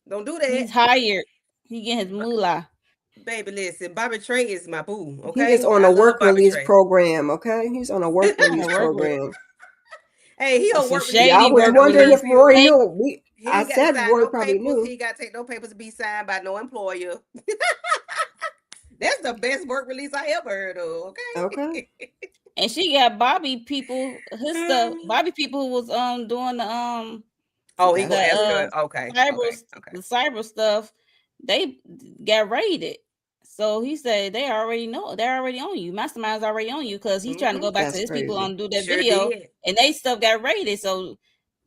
don't do that. He's hired. He getting his moolah. Baby, listen, Bobby Trey is my boo. He Okay, is on I a love work Bobby release Trey. program. Okay, he's on a work release program. Hey, he on Some work shady I release. was work wondering release. if Roy Hey, knew. He I ain't got to said sign Roy no probably papers. knew. He ain't got to take no papers to be signed by no employer. That's the best work release I ever heard of. Okay. And she got Bobby people, his stuff. Bobby people who was doing the Oh, he gonna That's ask good. her. Okay. the cyber stuff. They got raided. So he said they already know, they're already on you. Mastermind's already on you because he's trying to go back That's to his people crazy. and do that Sure video, did. and they stuff got raided. So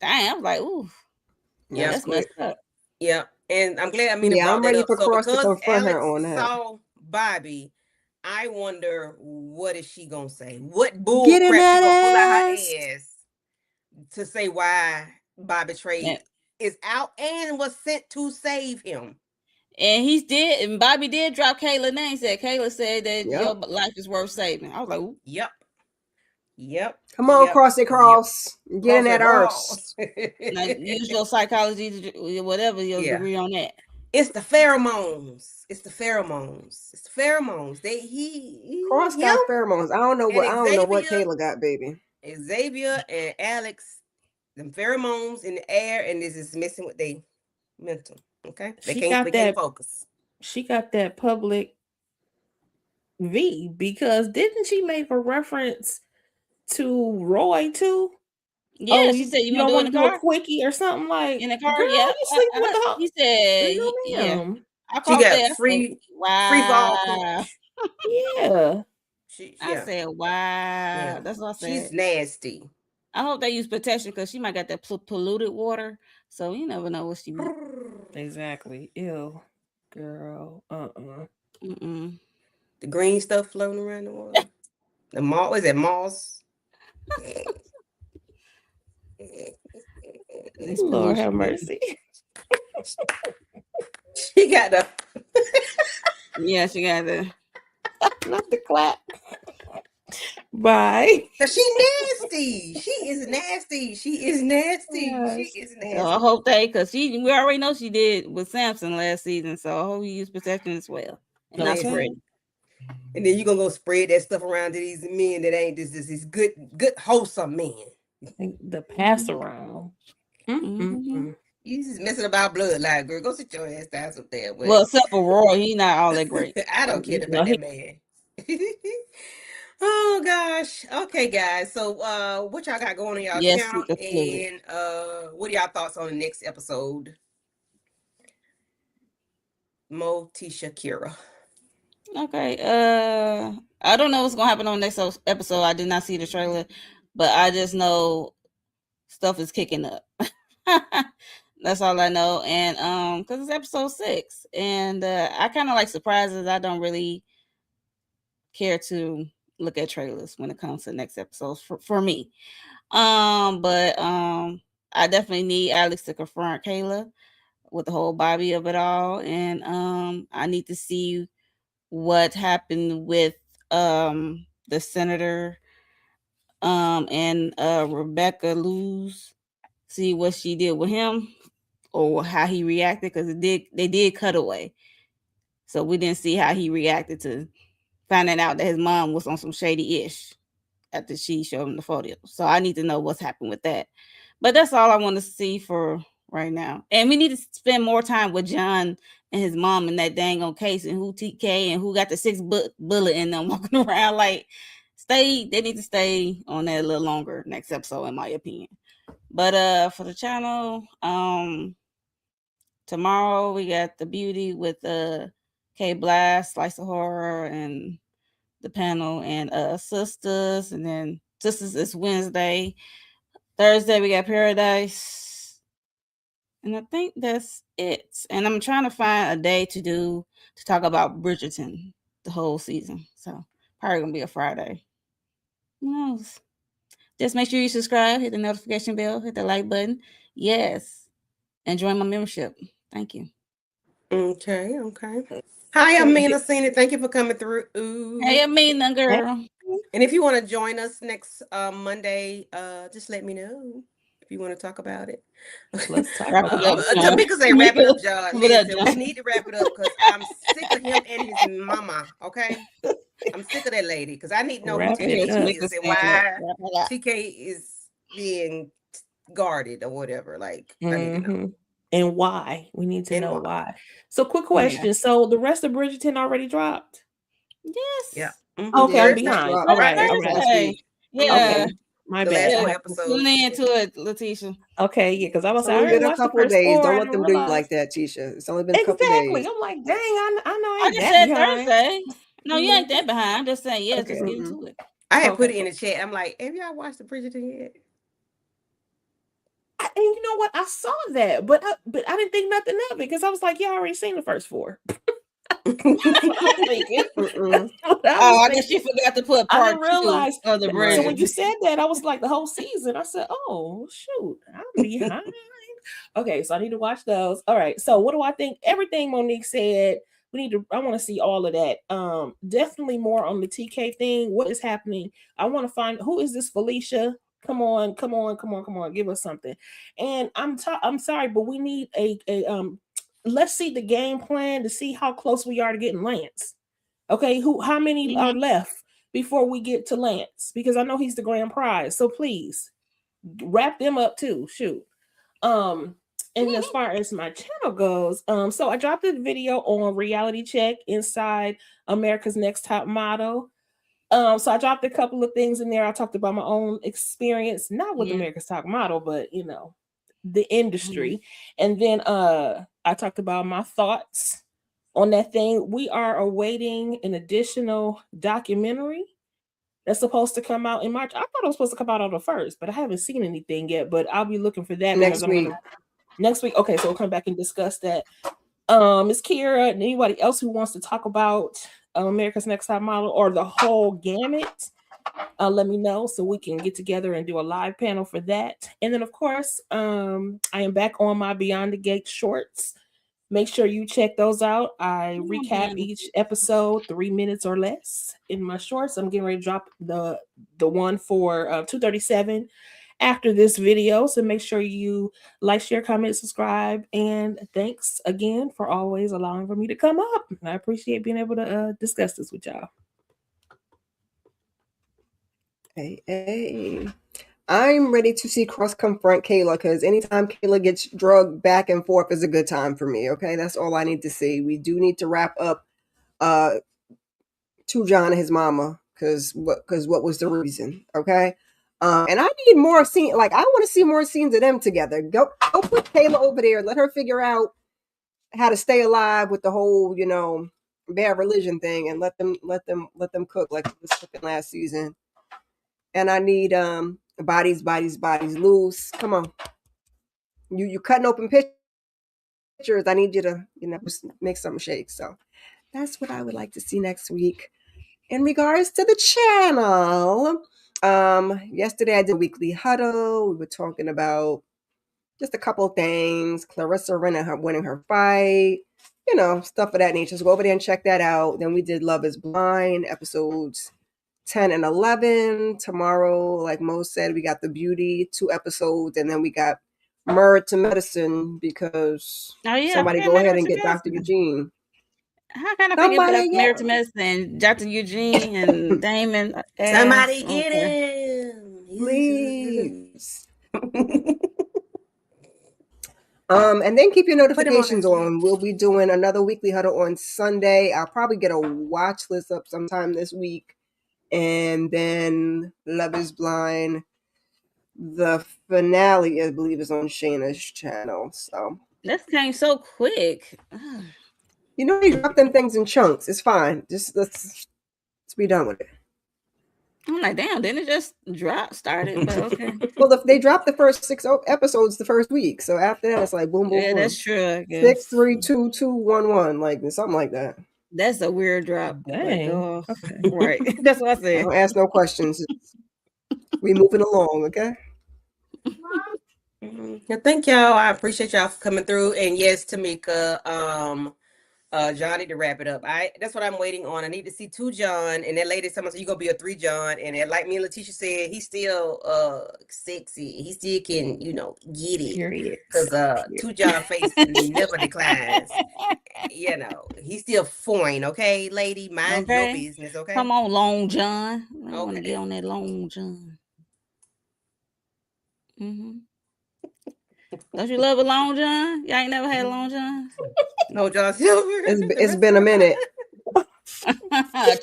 dang, I was like, ooh, Yeah. that's messed up. Yeah, and I'm glad Amina Yeah, brought I'm that ready up. for So Cross to because confront her Alex on that. saw Bobby, I wonder what is she gonna say? What bull Get in crap she that gonna pull out her ass. ass to say why Bobby Trey Yeah. is out and was sent to save him? And and Bobby did drop Kayla's name. Kayla said that Yep. your life is worth saving. I was like, ooh. Yep. Come on, yep, Cross it, yep. Cross. Get in that Cross arse. Now, use your psychology, whatever your Yeah. degree on that. It's the pheromones. It's the pheromones. It's the pheromones. He Cross him, got pheromones. I don't know what Xavier- Kayla got, baby. Xavier and Alex, them pheromones in the air, and this is messing with their mental. Okay, they can't focus. She got that public V because didn't she make a reference to Roy too? Yeah, she said, you want to do it in the do car? a quickie or something like In the car, girl, yeah. you sleep with the He said, no, yeah. ma'am. I She called got that. free Wow. fall coach. Yeah. I said, wow. Yeah. That's what I said. She's nasty. I hope they use protection because she might got that polluted water. So you never know what she meant. Exactly. Ew. Girl. Mm-mm. The green stuff floating around the water. The moss, is it moss? Lord have mercy. She got the Yeah, she got the not the clap. Bye. She nasty. She is nasty. She is nasty. Yes. She is nasty. So I hope because we already know she did with Samson last season. So I hope he used protection as well. And not Listen, Freddie. And then you're gonna go spread that stuff around to these men that ain't these good wholesome men. The pass around. Mhm. You just messing about bloodline, girl. Go sit your ass down some damn way. Well, except for Roy, he not all that great. I don't care No, about that man. Oh gosh. Okay, guys. So what y'all got going on y'all Yes, channel? super fluid. And what are y'all thoughts on the next episode? Mo, Tisha, Kira. Okay. I don't know what's gonna happen on the next episode. I did not see the trailer, but I just know stuff is kicking up. That's all I know. And because it's episode 6, and I kind of like surprises. I don't really care to look at trailers when it comes to next episodes for me. But I definitely need Alex to confront Kayla with the whole Bobby of it all, and I need to see what happened with the senator and Rebecca Luz. See what she did with him or how he reacted, because they did cut away, so we didn't see how he reacted to finding out that his mom was on some shady ish after she showed him the photo. So I need to know what's happened with that. But that's all I want to see for right now. And we need to spend more time with John and his mom in that dang on case, and who TK and who got the 6 bullet in them walking around. Like, they need to stay on that a little longer next episode, in my opinion. But for the channel, tomorrow we got The Beauty with K Blast, Slice of Horror, and the panel, and Sisters, and then Sisters is Wednesday. Thursday we got Paradise, and I think that's it. And I'm trying to find a day to talk about Bridgerton the whole season, so probably gonna be a Friday. Who knows? Just make sure you subscribe, hit the notification bell, hit the like button. Yes, and join my membership. Thank you. Okay. Hi, I'm Mina Cena. Thank you for coming through. Hey, Amina, girl. And if you want to join us next Monday, just let me know if you want to talk about it. Let's talk Wrap it about up, it. John. Tamika say wrap it up, John. Wrap it up, Listen, we John. need to wrap it up because I'm sick of him and his mama. Okay, I'm sick of that lady because I need to know who Wrap it TK up. is and why TK is being guarded or whatever. Like, I need to know. Mhm. And why? We need to And know why. why. So, quick question. So, the rest of Bridgerton already dropped? Yes. Yeah. Okay, I'm Yes, behind. dropped All right, all last right. week. Yeah. Okay, my The bad. last I four have- episodes. Tune into it, Letitia. Okay, yeah, because I was It's like, I only already been a watched the couple of first days. 4. Don't I let didn't them do you realize. like that, Tisha. It's only been a couple of Exactly. days. I'm like, dang, I know I I ain't just that said behind. Thursday. No, you ain't that behind. I'm just saying, yeah, Okay. just get into it. I had put Okay. it in the chat. I'm like, have y'all watched the Bridgerton yet? And you know what? I saw that, but I didn't think nothing of it because I was like, yeah, I already seen the first 4. That's what I was thinking. Mm-mm. That's what I Oh, was I guess you thinking. forgot to put I part didn't realize. 2 of the Right. bridge. So when you said that, I was like, the whole season. I said, oh shoot, I'm behind. Okay, so I need to watch those. All right. So what do I think? Everything Monique said. I want to see all of that. Definitely more on the TK thing. What is happening? I want to find who is this Felicia? Come on. Give us something. And I'm sorry, but we need a let's see the game plan to see how close we are to getting Lance. Okay, how many are left before we get to Lance? Because I know he's the grand prize. So please wrap them up too. Shoot. And as far as my channel goes, so I dropped a video on reality check inside America's Next Top Model. So I dropped a couple of things in there. I talked about my own experience, not with America's Top Model, but the industry. And then I talked about my thoughts on that thing. We are awaiting an additional documentary that's supposed to come out in March. I thought it was supposed to come out on the 1st, but I haven't seen anything yet. But I'll be looking for that Next because week. Next week. Okay, so we'll come back and discuss that. Miss Kira and anybody else who wants to talk about America's Next Top Model or the whole gamut, let me know so we can get together and do a live panel for that. And then, of course, I am back on my Beyond the Gate shorts. Make sure you check those out. I recap each episode 3 minutes or less in my shorts. I'm getting ready to drop the one for 237 after this video. So make sure you like, share, comment, subscribe, and thanks again for always allowing for me to come up. I appreciate being able to discuss this with y'all. Hey. I'm ready to see Cross confront Kayla, because anytime Kayla gets drugged back and forth is a good time for me. Okay, that's all I need to see. We do need to wrap up to John and his mama, because what was the reason? Okay. And I need more scene. Like, I want to see more scenes of them together. Go put Kayla over there. Let her figure out how to stay alive with the whole, bad religion thing, and let them cook like it was cooking last season. And I need bodies loose. Come on. You cutting open pictures. I need you to, just make something shake. So that's what I would like to see next week. In regards to the channel, yesterday I did a weekly huddle. We were talking about just a couple things. Clarissa winning her fight, stuff of that nature. So go over there and check that out. Then we did Love is Blind episodes 10 and 11. Tomorrow, like Mo said, we got The Beauty 2 episodes, and then we got Married to Medicine, because somebody go ahead and get Dr. Eugene. How can I forget about Married to Medicine, Dr. Eugene and Damon? Somebody get him, please. And then keep your notifications on. We'll be doing another weekly huddle on Sunday. I'll probably get a watch list up sometime this week. And then Love is Blind, the finale, I believe, is on Shayna's channel. So this came so quick. You drop them things in chunks. It's fine. Just let's be done with it. I'm like, damn, didn't it just started? But okay. Well, they dropped the first 6 episodes the first week. So after that, it's like boom, boom, yeah, boom. That's true. I guess. 6, 3, 2, 2, 1, 1, like something like that. That's a weird drop. Dang. Okay. Right. That's what I said. Don't ask no questions. We moving along, okay? Yeah, thank y'all. I appreciate y'all for coming through. And yes, Tamika, Johnny, to wrap it up. That's what I'm waiting on. I need to see 2 John, and that lady someone said you gonna be a 3 John, and like me and Letitia said, he's still sexy. He still can, get it. Because 2 John face never declines. He's still fine, okay, lady? Mind your business, okay? Come on, Long John. I want to get on that Long John. Mm-hmm. Don't you love a Long John? Y'all ain't never had a Long John? No, John Silver. It's been a minute.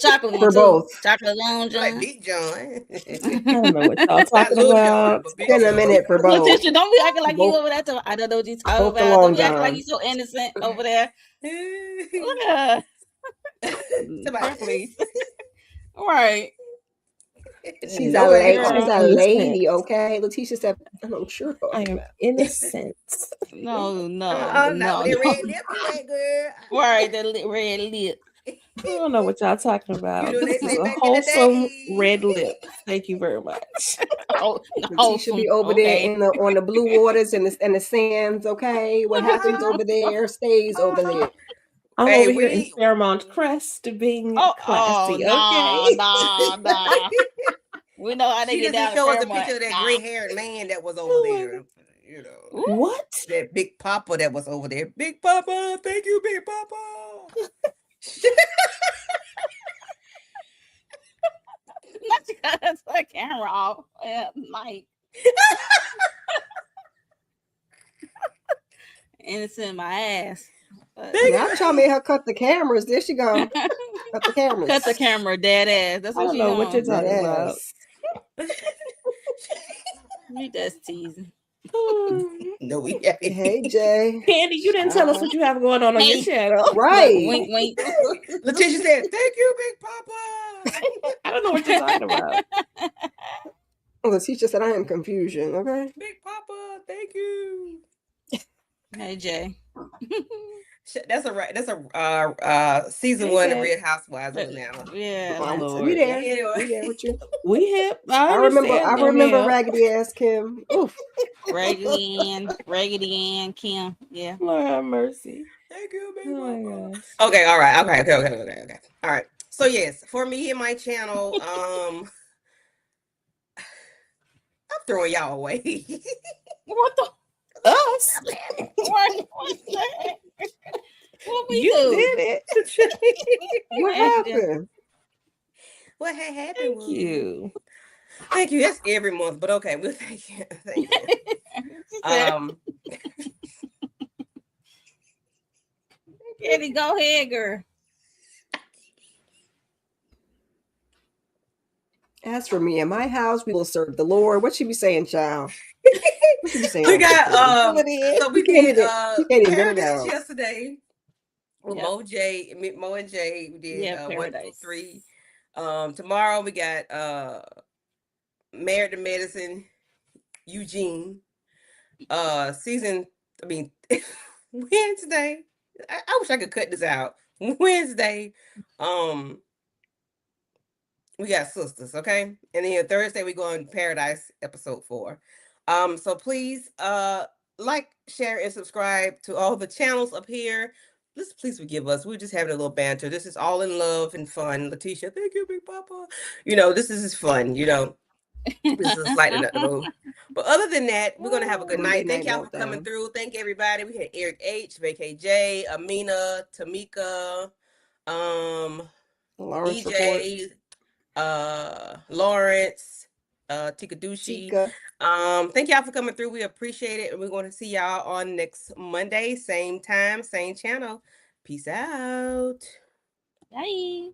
Chocolate for too. both. Chocolate Long John. Like Big John. I don't know what y'all talking about. It's been a minute for both. Letitia, don't be acting like you over there. I don't know what you talking about. Don't be acting like you so innocent over there. Look at her. Please. All right. She's a lady, okay? Letitia said, I'm sure I am innocent. No. The red lip, girl. Right, the red lip. I don't know what y'all talking about. They This say is a back in the wholesome day. red lip. Thank you very much. Letitia be over there on the blue waters and the sands, okay? What happens over there stays over there. I'm over here in Fairmont Crest being classy, okay? Nah. We know how they get down. Show us a picture of that gray-haired man that was over there. What? That Big Papa that was over there. Big Papa, thank you, Big Papa. That's the camera off at night. And it's in my ass. Now y'all made her cut the cameras. There she go. Cut the cameras. Cut the camera, dead ass. That's what I don't know what you're talking about. Me just teasing. No, we haven't. Hey, Jay. Candy, you didn't tell us what you have going on your channel. Right. Wink, wink. Letitia said, thank you, Big Papa. I don't know what you're talking about. Letitia said, I am confusion, okay? Big Papa, thank you. Hey, Jay. That's a season 1 of Real Housewives now. Yeah, we there. We there with you. We hip. I remember Raggedy Ass Kim. Oof. Raggedy Ann Kim. Yeah. Lord have mercy. Thank you, Big Oh Papa. Okay, all right. Okay. All right. So yes, for me and my channel, I'm throwing y'all away. What the? Us. What the heck? What we You do? did it. What And, happened? What had happened Thank was you. thank you. That's every month, but okay, we'll thank you. Thank you. Kitty, go ahead, girl. As for me and my house, we will serve the Lord. What should we saying, child? What should we saying? We got It so we You can't did even- you can't even get it Paradise out. yesterday with Yep. Mo and Jay. We did Yeah, 1 through Paradise. 3. Tomorrow we got Married to Medicine, Eugene. Wednesday. I wish I could cut this out. Wednesday, we got Sisters, okay? And then Thursday we go on Paradise episode 4. So please like, share, and subscribe to all the channels up here. Please forgive us. We're just having a little banter. This is all in love and fun. Letitia, thank you, Big Papa. This is fun, This is lighting up the mood. But other than that, we're gonna have a good Monday night. Thank night y'all for coming meltdown. through. Thank everybody. We had Eric H, VKJ, Amina, Tamika, Lawrence report. EJ, Lawrence, Tikadushi. Tika. Thank y'all for coming through. We appreciate it. And we're going to see y'all on next Monday, same time, same channel. Peace out. Bye.